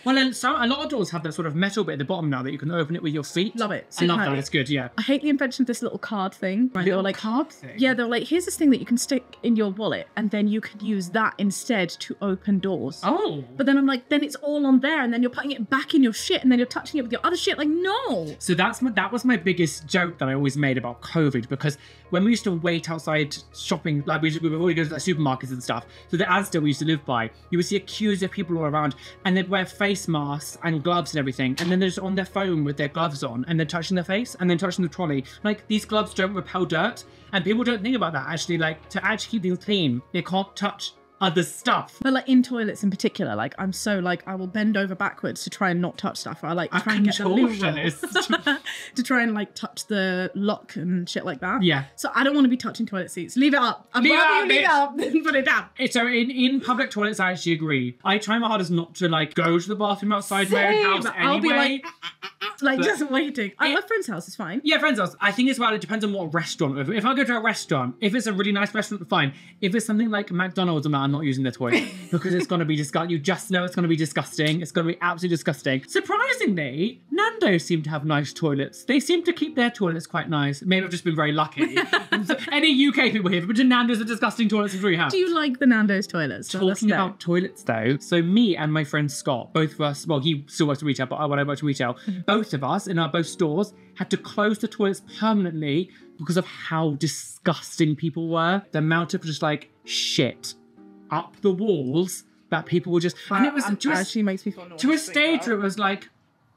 Well, then a lot of doors have that sort of metal bit at the bottom now that you can open it with your feet. Love it. I love that. It's good. Yeah. I hate the invention of this little card thing. Right? Little like card thing. Yeah, they're like, here's this thing that you can stick in your wallet, and then you could use that instead to open doors. Oh. But then I'm like, then it's all on there, and then you're putting it back in your shit, and then you're touching it with your other shit. Like, no. So that was my biggest joke that I always made about COVID, because when we used to wait outside shopping, like we would always go to like supermarkets and stuff. So the Asda we used to live by, you would see queues of people all around, and they'd wear face masks and gloves and everything, and then they're just on their phone with their gloves on, and then touching their face, and then touching the trolley. Like, these gloves don't repel dirt, and people don't think about that. Actually, like, to actually keep things clean, they can't touch other stuff. But like in toilets in particular, like I'm so like I will bend over backwards to try and not touch stuff. I like try and get the loo roll to try and like touch the lock and shit like that. Yeah. So I don't want to be touching toilet seats. Leave it up. I'd rather you leave it up than put it down. So in public toilets, I actually agree. I try my hardest not to like go to the bathroom outside my own house anyway. I'll be like just waiting. At my friend's house is fine. Yeah, friend's house. I think as well, it depends on what restaurant. If I go to a restaurant, if it's a really nice restaurant, fine. If it's something like McDonald's, I'm not using the toilet because it's going to be disgusting. You just know it's going to be disgusting. It's going to be absolutely disgusting. Surprisingly, Nando's seem to have nice toilets. They seem to keep their toilets quite nice. Maybe I've just been very lucky. Any UK people here, but Nando's are disgusting toilets we have. Do you like the Nando's toilets? Talking about toilets though, so me and my friend Scott, both of us, well, he still works in retail, but when I worked in retail, both of us in our both stores had to close the toilets permanently because of how disgusting people were. The amount of just like shit up the walls that people were just, and it was actually makes me feel nauseous to a stage where it was like,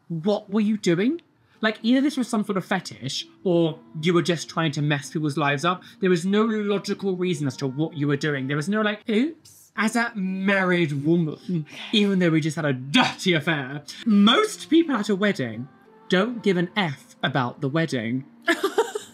what were you doing? Like, either this was some sort of fetish or you were just trying to mess people's lives up. There was no logical reason as to what you were doing. There was no like, oops. As a married woman, even though we just had a dirty affair, most people at a wedding don't give an F about the wedding.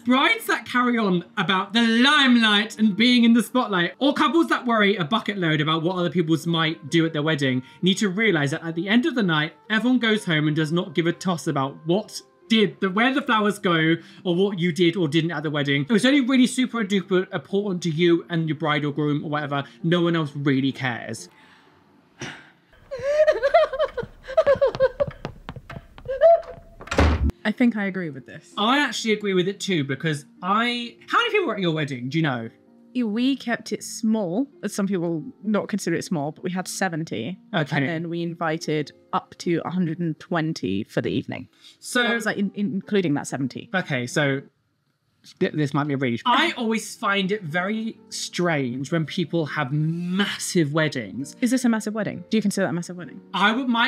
Brides that carry on about the limelight and being in the spotlight, or couples that worry a bucket load about what other people might do at their wedding, need to realise that at the end of the night, everyone goes home and does not give a toss about where the flowers go, or what you did or didn't at the wedding. It was only really super duper important to you and your bride or groom or whatever. No one else really cares. I think I agree with this. I actually agree with it too, because how many people were at your wedding? Do you know? We kept it small, as some people not consider it small, but we had 70. Okay. And then we invited up to 120 for the evening. So it was like including that 70. Okay, so this might be a reach. I always find it very strange when people have massive weddings. Is this a massive wedding? Do you consider that a massive wedding?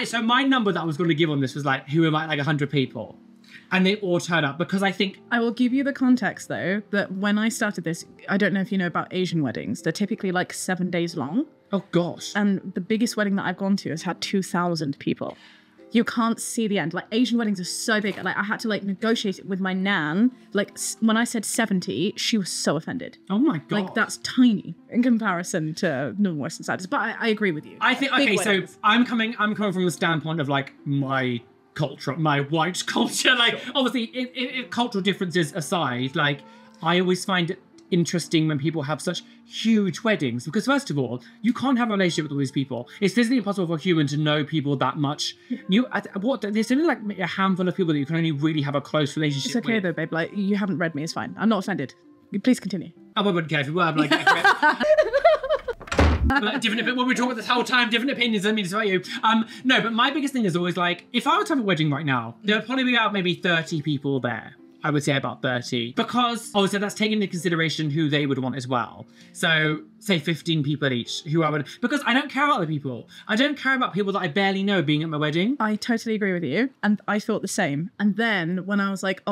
So my number that I was going to give on this was like, who am I, like 100 people? And they all turn up, because I think... I will give you the context, though, that when I started this, I don't know if you know about Asian weddings. They're typically like 7 days long. Oh, gosh. And the biggest wedding that I've gone to has had 2,000 people. You can't see the end. Like, Asian weddings are so big. Like, I had to, like, negotiate it with my nan. Like, when I said 70, she was so offended. Oh, my God. Like, that's tiny in comparison to northern Western standards. But I agree with you. I think, okay, so I'm coming from the standpoint of, like, my culture, my white culture. Like, obviously, cultural differences aside, like, I always find it interesting when people have such huge weddings, because first of all, you can't have a relationship with all these people. It's physically impossible for a human to know people that much. There's only like a handful of people that you can only really have a close relationship with. It's okay though, babe. Like, you haven't read me. It's fine. I'm not offended. Please continue. I wouldn't care if you were. I'm like, different, when we talk about this whole time, different opinions. I mean, it's about you. No, but my biggest thing is always like, if I were to have a wedding right now, there would probably be about maybe 30 people there. I would say about 30, because obviously that's taking into consideration who they would want as well. So say 15 people each, because I don't care about other people. I don't care about people that I barely know being at my wedding. I totally agree with you. And I thought the same. And then when I was like,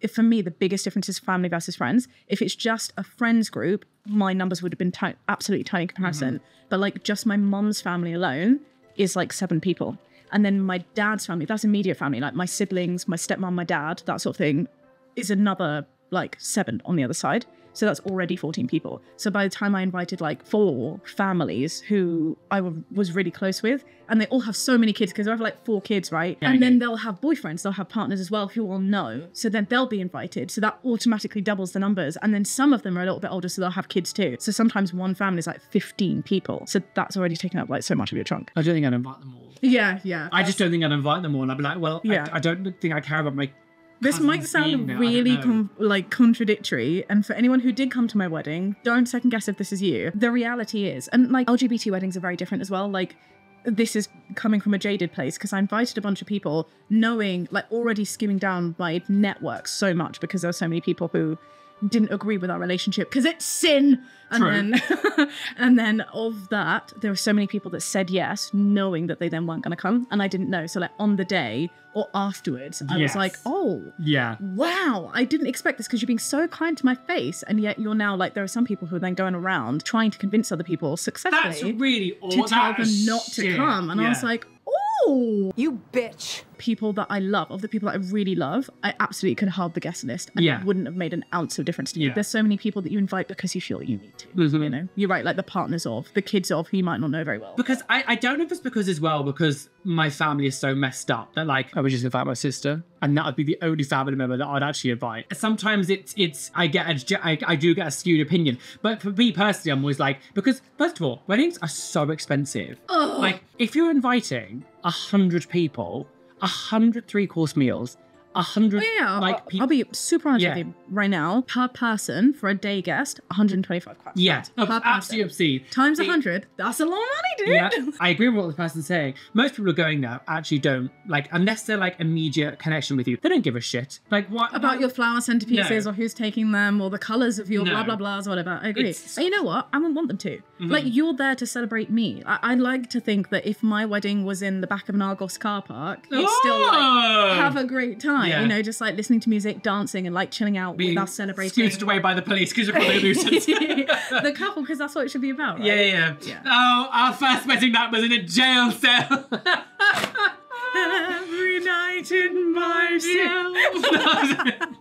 if for me, the biggest difference is family versus friends. If it's just a friends group, my numbers would have been absolutely tiny in comparison. But like just my mom's family alone is like 7 people. And then my dad's family, that's immediate family, like my siblings, my stepmom, my dad, that sort of thing, is another like 7 on the other side. So that's already 14 people. So by the time I invited like 4 families who I was really close with, and they all have so many kids because they have like 4 kids, right? Yeah, and then they'll have boyfriends, they'll have partners as well who all know. So then they'll be invited. So that automatically doubles the numbers. And then some of them are a little bit older, so they'll have kids too. So sometimes one family is like 15 people. So that's already taken up like so much of your chunk. I don't think I'd invite them all. Yeah, yeah. I just don't think I'd invite them all. And I'd be like, well, I don't think I care about my This might sound really contradictory, and for anyone who did come to my wedding, don't second guess if this is you. The reality is, and like LGBT weddings are very different as well, like this is coming from a jaded place because I invited a bunch of people knowing, like already skimming down my network so much because there were so many people who didn't agree with our relationship because it's sin. And then of that, there were so many people that said yes, knowing that they then weren't going to come, and I didn't know. So like on the day or afterwards, I was like, oh, yeah, wow, I didn't expect this because you're being so kind to my face, and yet you're now like, there are some people who are then going around trying to convince other people successfully to tell them not to come, and I was like, oh, you bitch. People that I love, of the people that I really love, I absolutely could halve the guest list, and it wouldn't have made an ounce of difference to you. There's so many people that you invite because you feel you need to. You know, you're right, like the partners of, the kids of, who you might not know very well. Because I don't know if it's because as well, because my family is so messed up that like I would just invite my sister, and that would be the only family member that I'd actually invite. Sometimes I do get a skewed opinion, but for me personally, I'm always like, because first of all, weddings are so expensive. Oh. Like if you're inviting 100 people, 100 3-course meals, 100 people. I'll be super honest with you right now. Per person for a day guest, 125 quid. Yeah, absolutely obscene. Times 100, that's a lot of money, dude. Yeah, I agree with what the person's saying. Most people are going there actually don't, like, unless they're like immediate connection with you, they don't give a shit. Like what about your flower centerpieces or who's taking them or the colours of your blah blah blahs or whatever. I agree. But you know what? I wouldn't want them to. Like, you're there to celebrate me. I like to think that if my wedding was in the back of an Argos car park, you'd still like have a great time. You know, just like listening to music, dancing, and like chilling out with us celebrating. Scooted away by the police because you're probably a nuisance. The couple, because that's what it should be about, right? Yeah. Oh, our first wedding night was in a jail cell. Every night in my cell.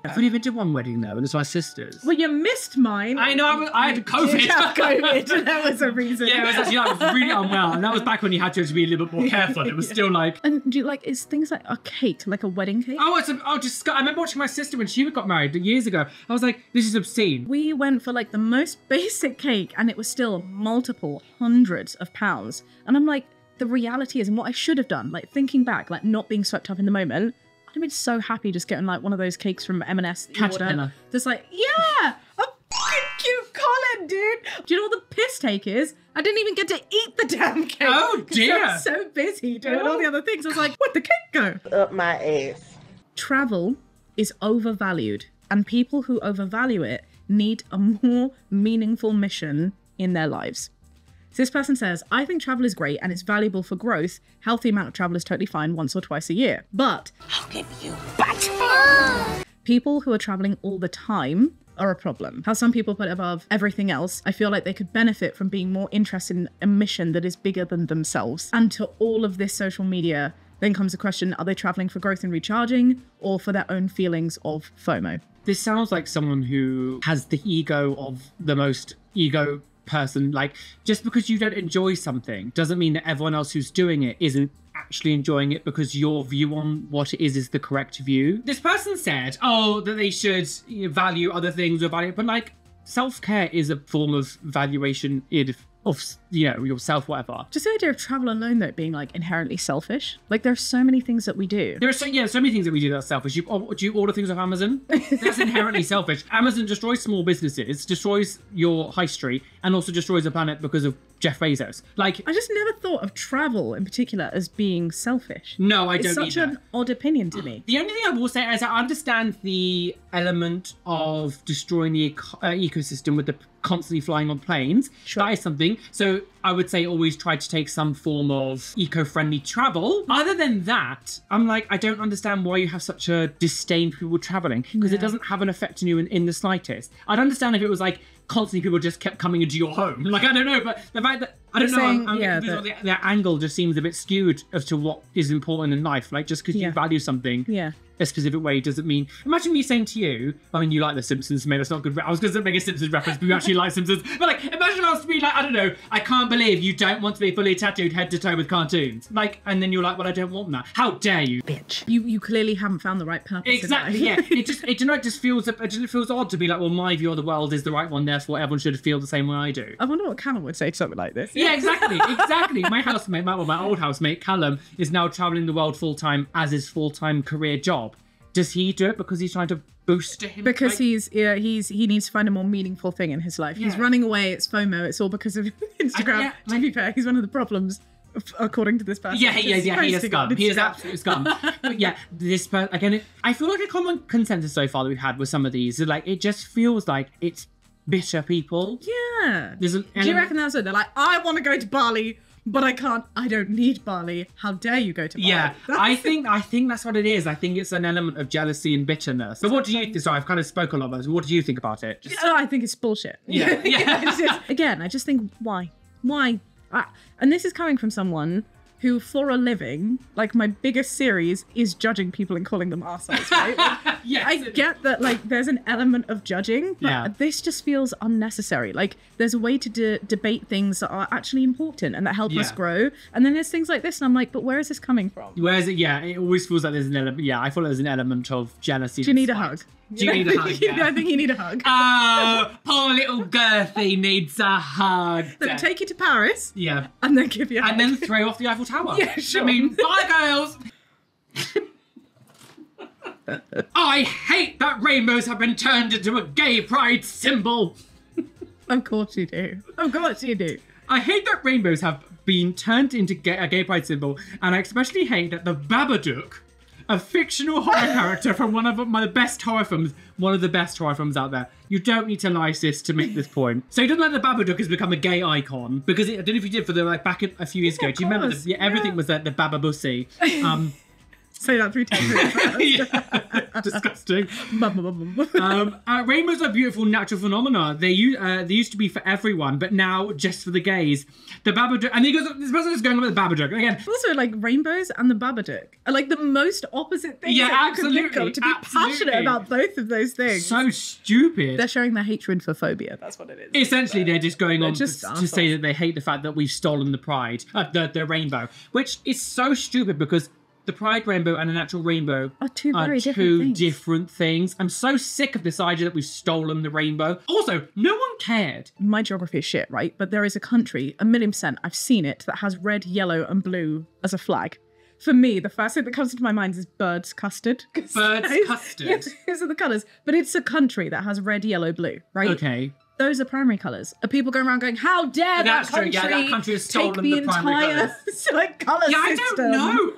I've only been to one wedding though, and it's my sister's. Well, you missed mine. I know, I had COVID. You have COVID. That was a reason. Yeah, it was actually, I was really unwell, and that was back when you had to be a little bit more careful. It was still like. And do you like, is things like a cake, like a wedding cake? Oh, I remember watching my sister when she got married years ago. I was like, this is obscene. We went for like the most basic cake, and it was still multiple hundreds of pounds. And I'm like, the reality is, and what I should have done, like thinking back, like not being swept up in the moment, I'd have been so happy just getting like one of those cakes from M&S. Caterpillar. Just like, yeah, a fucking cute Colin, dude. Do you know what the piss take is? I didn't even get to eat the damn cake. Oh dear. I was so busy doing all the other things. I was like, where'd the cake go? Up my ass. Travel is overvalued, and people who overvalue it need a more meaningful mission in their lives. So this person says, I think travel is great and it's valuable for growth. Healthy amount of travel is totally fine once or twice a year. But I'll give you butt. People who are traveling all the time are a problem. How some people put it above everything else, I feel like they could benefit from being more interested in a mission that is bigger than themselves. And to all of this social media, then comes the question, are they traveling for growth and recharging or for their own feelings of FOMO? This sounds like someone who has the ego of the most ego person. Like, just because you don't enjoy something doesn't mean that everyone else who's doing it isn't actually enjoying it, because your view on what it is the correct view. This person said, oh, that they should value other things or value, but like, self-care is a form of valuation of yourself, whatever. Just the idea of travel alone though being like inherently selfish. Like there's so many things that we do. There are so many things that we do that's selfish. Do you order things off Amazon? That's inherently selfish. Amazon destroys small businesses, destroys your high street, and also destroys the planet because of Jeff Bezos. Like, I just never thought of travel in particular as being selfish. No, I don't either. It's such an odd opinion to me. The only thing I will say is I understand the element of destroying the ecosystem with the constantly flying on planes. Sure. That is something. So I would say always try to take some form of eco-friendly travel. Other than that, I'm like, I don't understand why you have such a disdain for people traveling, because it doesn't have an effect on you in the slightest. I'd understand if it was like constantly people just kept coming into your home. Like, I don't know, but the fact that I don't saying, know. Their angle just seems a bit skewed as to what is important in life. Like, just because you value something a specific way doesn't mean. Imagine me saying to you, I mean, you like The Simpsons, maybe that's not good. I was going to make a Simpsons reference, but you actually like Simpsons. But like, imagine if I was to be like, I don't know, I can't believe you don't want to be fully tattooed head to toe with cartoons. Like, and then you're like, well, I don't want that. How dare you, bitch? You clearly haven't found the right purpose. Exactly. Yeah. It just feels odd to be like, well, my view of the world is the right one, therefore everyone should feel the same way I do. I wonder what Callum would say to something like this. Yeah, exactly. My housemate, my old housemate Callum, is now traveling the world full time as his full-time career job. Does he do it because he's trying to boost him? Because he needs to find a more meaningful thing in his life. He's running away. It's FOMO. It's all because of Instagram. To be fair, he's one of the problems, according to this person. Yeah, he is scum. He is absolute scum. But yeah, this person again. I feel like a common consensus so far that we've had with some of these is like it just feels like it's bitter people. Yeah. Do you reckon that's it? They're like, I want to go to Bali, but I can't. I don't need Bali. How dare you go to Bali? Yeah, I think that's what it is. I think it's an element of jealousy and bitterness. But what do you think? Sorry, I've kind of spoke a lot about this. What do you think about it? I think it's bullshit. Yeah. Again, I just think why? And this is coming from someone who, for a living, like my biggest series is judging people and calling them arseholes, right? Like, yes. I get that, like, there's an element of judging, but this just feels unnecessary. Like, there's a way to debate things that are actually important and that help us grow. And then there's things like this, and I'm like, but where is this coming from? Where is it? Yeah, it always feels like there's an element. Yeah, I feel like there's an element of jealousy. Do you need a hug? Do you need a hug? Yeah. I think you need a hug. Oh, poor little Gerthy needs a hug. Then take you to Paris. Yeah. And then give you a hug. And then throw off the Eiffel Tower. Yeah, sure. I mean, bye, girls. I hate that rainbows have been turned into a gay pride symbol. Of course you do. Of course you do. I hate that rainbows have been turned into a gay pride symbol, and I especially hate that the Babadook, a fictional horror character from one of the best horror films out there. You don't need to lie, sis, to make this point. So you don't like the Babadook has become a gay icon because I don't know if you did for the back a few years ago. Do you remember? Everything was the Bababussy. Say that 3 times. Disgusting. Rainbows are beautiful natural phenomena. They used to be for everyone, but now just for the gays. The Babadook, and this person is going on with the Babadook again. Also, like rainbows and the Babadook are like the most opposite things. Yeah, that absolutely. You could think of, to be passionate about both of those things. So stupid. They're showing their hatred for phobia. That's what it is. Essentially, they're just going on to say that they hate the fact that we've stolen the pride, the rainbow, which is so stupid because the pride rainbow and an actual rainbow are two different things. I'm so sick of this idea that we've stolen the rainbow. Also, no one cared. My geography is shit, right? But there is a country, 1,000,000%, I've seen it, that has red, yellow, and blue as a flag. For me, the first thing that comes into my mind is birds custard. Birds custard? Yes, those are the colours. But it's a country that has red, yellow, blue, right? Okay. Those are primary colours. Are people going around going, how dare that country, that country has stolen the primary colours? Like, colour system. I don't know.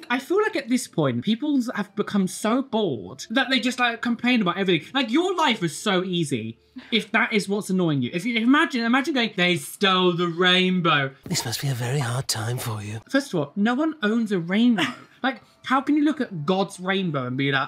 I feel like at this point, people have become so bored that they just like complain about everything. Like, your life is so easy if that is what's annoying you. If you imagine going, they stole the rainbow. This must be a very hard time for you. First of all, no one owns a rainbow. Like, how can you look at God's rainbow and be like,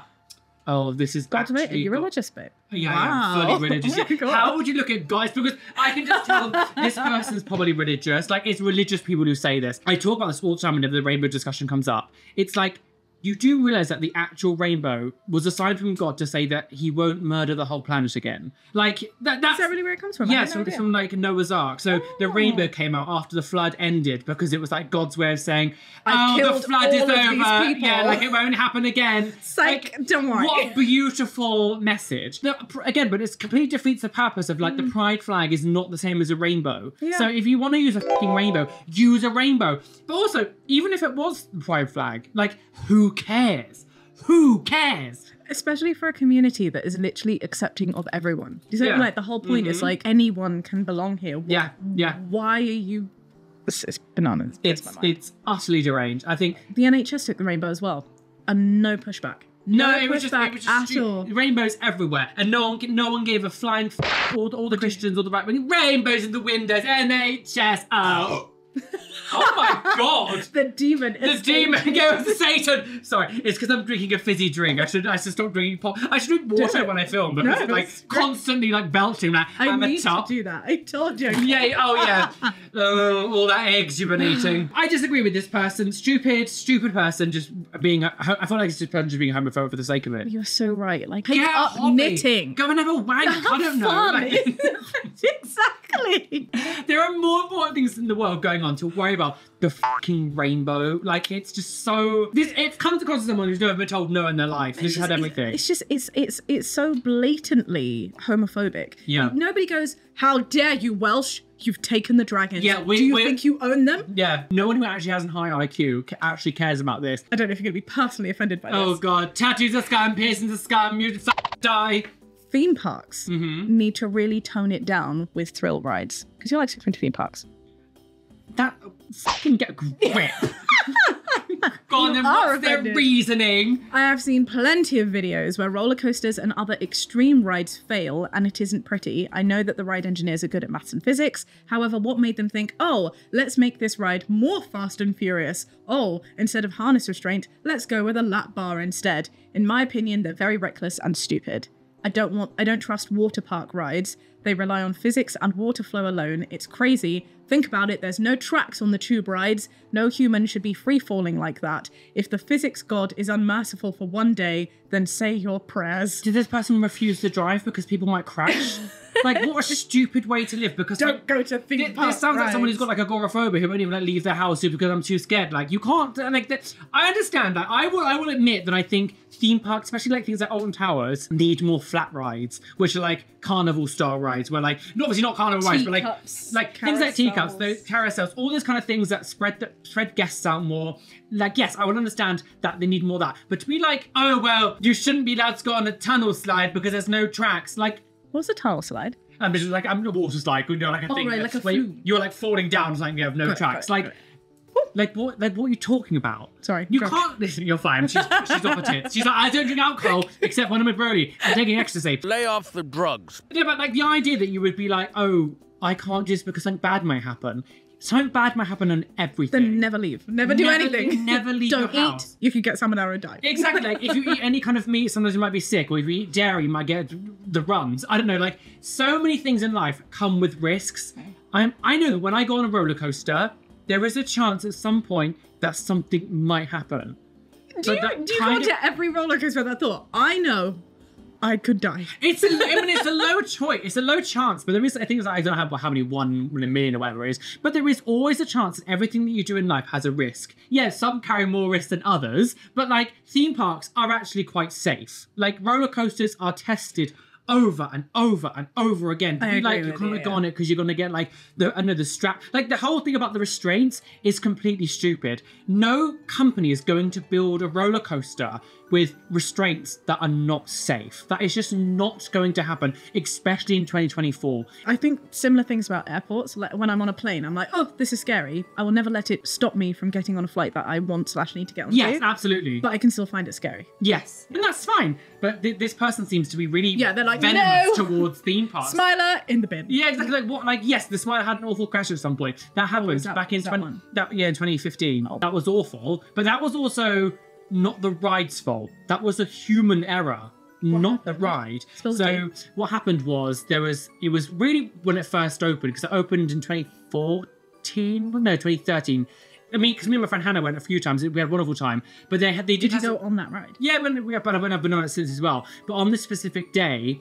oh, this is God's rainbow? You're religious, babe. Yeah, I'm fully religious. How would you look at guys? Because I can just tell this person's probably religious. Like, it's religious people who say this. I talk about this all the time whenever the rainbow discussion comes up. It's like, you do realise that the actual rainbow was a sign from God to say that he won't murder the whole planet again. Like, that's... Is that really where it comes from? Yeah, so it's from like Noah's Ark. So the rainbow came out after the flood ended because it was like God's way of saying, the flood is over. Yeah, like it won't happen again. Like, don't worry. What a beautiful message. Now, again, but it completely defeats the purpose of like the pride flag is not the same as a rainbow. Yeah. So if you want to use a fucking rainbow, use a rainbow. But also, even if it was the pride flag, like, who cares? Who cares? Especially for a community that is literally accepting of everyone. You see, like the whole point is like anyone can belong here. Yeah. Why are you? It's bananas. It's utterly deranged. I think the NHS took the rainbow as well, and no pushback. No, it was just at all. Rainbows everywhere, and no one gave a flying all the Christians, all the right wing. Rainbows in the windows, NHS. Oh. Oh my god! The demon. The demon goes Satan. Sorry, it's because I'm drinking a fizzy drink. I should stop drinking pop. I should drink water when I film because it's like constantly like belching. Like I need to do that. I told you. Yeah. Oh yeah. All that eggs you've been eating. I disagree with this person. Stupid person. Just being. I feel like it's just person just being homophobic for the sake of it. You're so right. Like Get up hobby. knitting. Go and have a wank. I don't know. Like, Exactly. there are more important things in the world going on to worry about the fucking rainbow. Like it's just so. It comes across as someone who's never been told no in their life. Who's had everything. It's so blatantly homophobic. Yeah. Nobody goes, "How dare you, Welsh? You've taken the dragons. Yeah. Do you think you own them?" Yeah. No one who actually has a high IQ actually cares about this. I don't know if you're gonna be personally offended by this. Oh god, tattoos are scum, piercings are scum. You die. Theme parks need to really tone it down with thrill rides because you're like to theme parks. That fucking get a grip. Go on, then are what's their offended. reasoning? I have seen plenty of videos where roller coasters and other extreme rides fail and it isn't pretty. I know that the ride engineers are good at maths and physics. However, what made them think, oh, let's make this ride more fast and furious? Oh, instead of harness restraint, let's go with a lap bar instead. In my opinion, they're very reckless and stupid. I don't trust water park rides. They rely on physics and water flow alone. It's crazy. Think about it, there's no tracks on the tube rides. No human should be free-falling like that. If the physics god is unmerciful for one day, then say your prayers. Did this person refuse to drive because people might crash? Like, what a stupid way to live. Because Don't go to theme park This sounds like someone who's rides. got like agoraphobia who won't even like leave their house because I'm too scared. Like, you can't, like, I understand that. I will admit that I think theme parks, especially like things like Alton Towers, need more flat rides, which are like carnival style rides, where like, obviously not carnival rides, but like things like teacups, those carousels, all those kind of things that spread guests out more. Like, yes, I would understand that they need more of that. But to be like, oh, well, you shouldn't be allowed to go on a tunnel slide because there's no tracks. Like, What's a tile slide? I'm just like, I'm a water slide, you know, like a thing. right, like a where flume. you're like falling down, like you have no tracks. Like what are you talking about? Sorry, You drunk. can't listen, you're fine. She's off her tits. She's like, I don't drink alcohol except when I'm with Roly. I'm taking ecstasy. Lay off the drugs. Yeah, but like the idea that you would be like, oh, I can't just because something bad might happen. Something bad might happen on everything. Then never leave. Never do anything. Never leave Don't your eat. house. You could get salmonella and die. Exactly. Like if you eat any kind of meat, sometimes you might be sick, or if you eat dairy, you might get the runs. I don't know. Like so many things in life come with risks. I know that when I go on a roller coaster, there is a chance at some point that something might happen. Do you go to every roller coaster with that thought? I know I could die. It's a low choice. It's a low chance, but there is. I think it's, I don't know how many 1 in a million or whatever it is, but there is always a chance that everything that you do in life has a risk. Yeah, some carry more risk than others, but like theme parks are actually quite safe. Like roller coasters are tested over and over and over again. I agree Like you with can't you, go on it because you're gonna get like the strap. Like the whole thing about the restraints is completely stupid. No company is going to build a roller coaster with restraints that are not safe. That is just not going to happen, especially in 2024. I think similar things about airports. Like when I'm on a plane, I'm like, oh, this is scary. I will never let it stop me from getting on a flight that I want/need to get on. Yes, absolutely. But I can still find it scary. Yes, and that's fine. But this person seems to be really They're like, venomous no! towards theme parks. Smiler in the bin. Yeah, exactly. Like what? Like yes, the Smiler had an awful crash at some point. That happened back in 2015. Oh. That was awful. But that was also not the ride's fault. That was a human error, not the ride. So what happened was it was really when it first opened, because it opened in 2013. I mean, because me and my friend Hannah went a few times. We had a wonderful time. But they did. Did you go on that ride? Yeah, but I've been on it since as well. But on this specific day,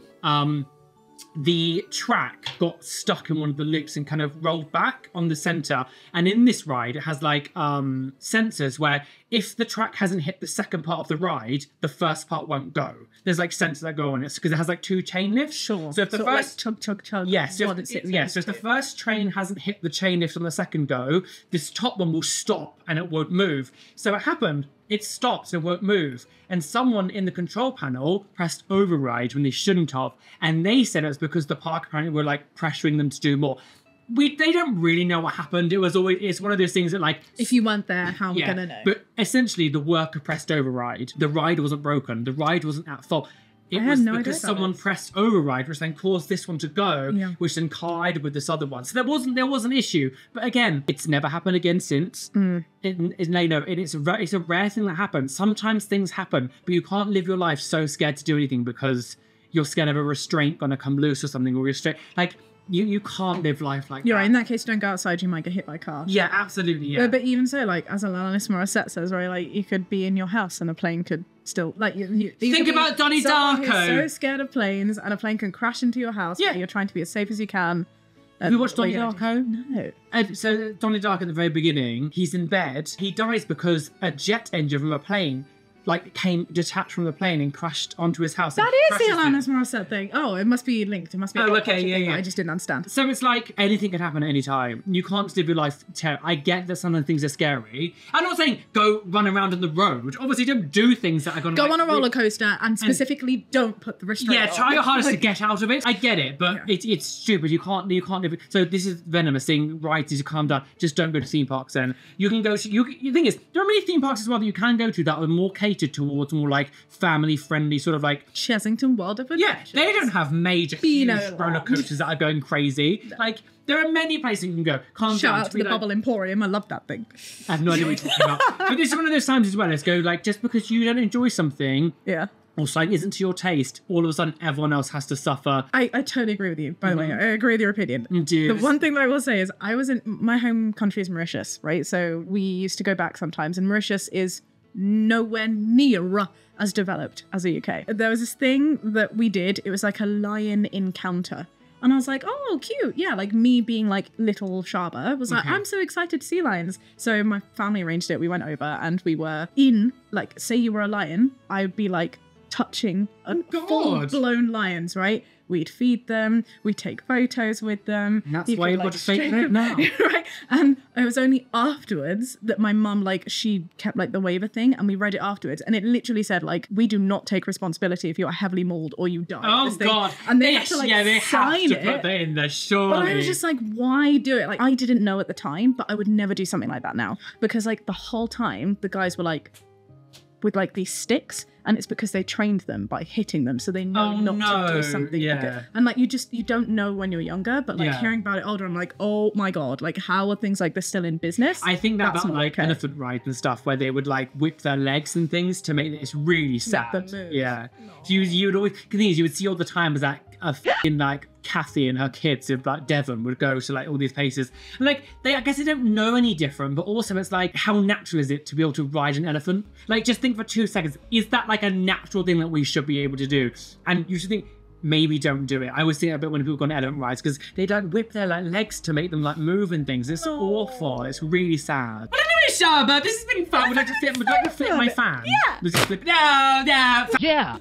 the track got stuck in one of the loops and kind of rolled back on the center. And in this ride, it has like sensors where if the track hasn't hit the second part of the ride, the first part won't go. There's like sensors that go on it because it has like 2 chain lifts. Sure. So if the first like chug. Yes. So if the first train hasn't hit the chain lift on the second go, this top one will stop and it won't move. So it happened. It stops and won't move. And someone in the control panel pressed override when they shouldn't have. And they said it was because the park apparently were like pressuring them to do more. They don't really know what happened. It's one of those things that like... If you weren't there, how are we going to know? But essentially the worker pressed override. The ride wasn't broken. The ride wasn't at fault. it was because someone pressed override, which then caused this one to go, which then collided with this other one. So there was an issue. But again, it's never happened again since. It's a rare thing that happens. Sometimes things happen, but you can't live your life so scared to do anything because you're scared of a restraint gonna come loose or something, or restraint. Like, you can't live life like that. You're right. In that case, don't go outside. You might get hit by a car. Yeah, absolutely. Yeah. But even so, like, as Alanis Morissette says, right, like, you could be in your house and a plane could still, like, you think about Donnie Darko. Who's so scared of planes, and a plane can crash into your house. But you're trying to be as safe as you can. Have you watched Donnie Darko? No. So Donnie Darko at the very beginning, he's in bed. He dies because a jet engine from a plane came detached from the plane and crashed onto his house. That is the Alanis Morissette thing. Oh, it must be linked. It must be. Oh, okay, yeah. I just didn't understand. So it's like anything can happen at any time. You can't live your life. I get that some of the things are scary. I'm not saying go run around on the road, which obviously don't do things that are going to go on a roller coaster and specifically don't put the restraint. Yeah, try your hardest to get out of it. I get it, but it's stupid. You can't live. So this is venomous thing. Right, to calm down. Just don't go to theme parks. Then you can go to. The thing is, there are many theme parks as well that you can go to that are more catered towards more like family-friendly, sort of like Chessington World of Adventures. Yeah, they don't have major huge roller coasters that are going crazy. Like, there are many places you can go. Shout out to the Bubble Emporium. I love that thing. I have no idea what you're talking about. But this is one of those times as well. Let's go, like, just because you don't enjoy something, or something isn't to your taste, all of a sudden everyone else has to suffer. I totally agree with you, by the way. I agree with your opinion. The one thing that I will say is I was in, my home country is Mauritius, right? So we used to go back sometimes, and Mauritius is nowhere near as developed as the UK. There was this thing that we did. It was like a lion encounter. And I was like, oh, cute. Yeah, like me being like little Shaaba was like, I'm so excited to see lions. So my family arranged it. We went over and we were in, like, say you were a lion, I would be like touching full-blown lions, right? We'd feed them, we'd take photos with them. And that's why you've got to fake it now. Right? And it was only afterwards that my mum, like, she kept, like, the waiver thing, and we read it afterwards, and it literally said, like, we do not take responsibility if you are heavily mauled or you die. Oh, God. And they had to, like, they sign have to put that in there, surely. But I was just like, why do it? Like, I didn't know at the time, but I would never do something like that now. Because, like, the whole time, the guys were, like, with, like, these sticks, and it's because they trained them by hitting them, so they know not to do something with it. And like, you don't know when you're younger, but like hearing about it older, I'm like, oh my God, like, how are things like this still in business? I think that's about like elephant rides and stuff where they would like whip their legs and things to make it really sad. Yeah. So you would always, because you would see all the time was that a f***ing like Kathy and her kids of like Devon would go to like all these places, and like I guess they don't know any different, but also it's like, how natural is it to be able to ride an elephant? Like, just think for 2 seconds, is that like a natural thing that we should be able to do? And you should think, maybe don't do it. I always think a bit when people go on elephant rides because they don't whip their like legs to make them like move and things. It's awful. It's really sad. But anyway, Shaaba, this has been fun. Would like to flip my fan? Yeah.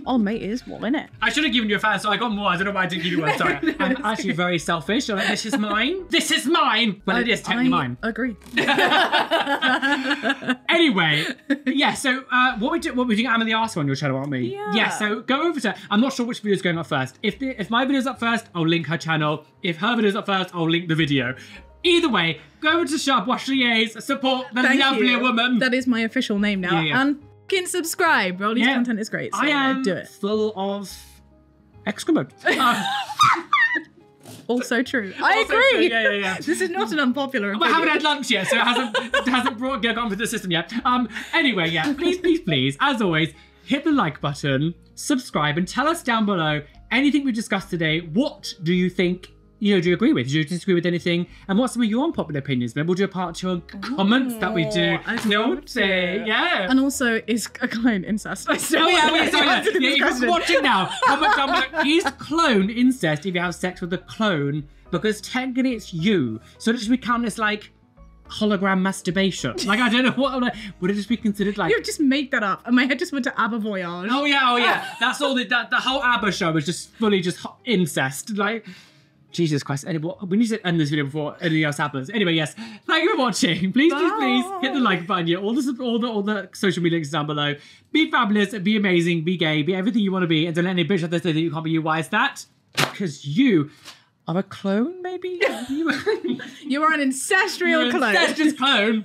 Oh, mate, it is warm, isn't it? I should have given you a fan, so I got more. I don't know why I didn't give you one. Sorry. I'm actually very selfish. I'm like, this is mine. This is mine. But it is technically mine. Agree. Anyway, yeah. So what we doing? I'm in the arse on your channel, aren't we? Yeah. So go over to. I'm not sure which video is going up first. If my video's up first, I'll link her channel. If her video's up first, I'll link the video. Either way, go over to Sharp Wash Liaise, support the lovely woman. That is my official name now. And can subscribe. Roly's content is great. So I am do it. full of excrement. Also true. I agree. True. Yeah. This is not an unpopular opinion. I haven't had lunch yet, so it hasn't gone for the system yet. Anyway, yeah. Please, as always, hit the like button, subscribe, and tell us down below anything we discussed today. What do you think? Do you agree with? Do you disagree with anything? And what's some of your unpopular opinions? Maybe we'll do a part 2 on comments that we do. Yeah. And also, is a clone incest? If you're watching now, comment down below. Is clone incest if you have sex with a clone? Because technically it's you. So does we count as like hologram masturbation? Like, I don't know what. Would it just be considered like? You just make that up, and my head just went to ABBA Voyage. Oh yeah. That's all. The whole ABBA show was just fully just incest. Like. Jesus Christ. We need to end this video before anything else happens. Anyway, yes. Thank you for watching. Please hit the like button here. All the social media links down below. Be fabulous, be amazing, be gay, be everything you want to be, and don't let any bitch out there say that you can't be you. Why is that? Because you are a clone, maybe? You are an ancestral clone. Incestuous clone.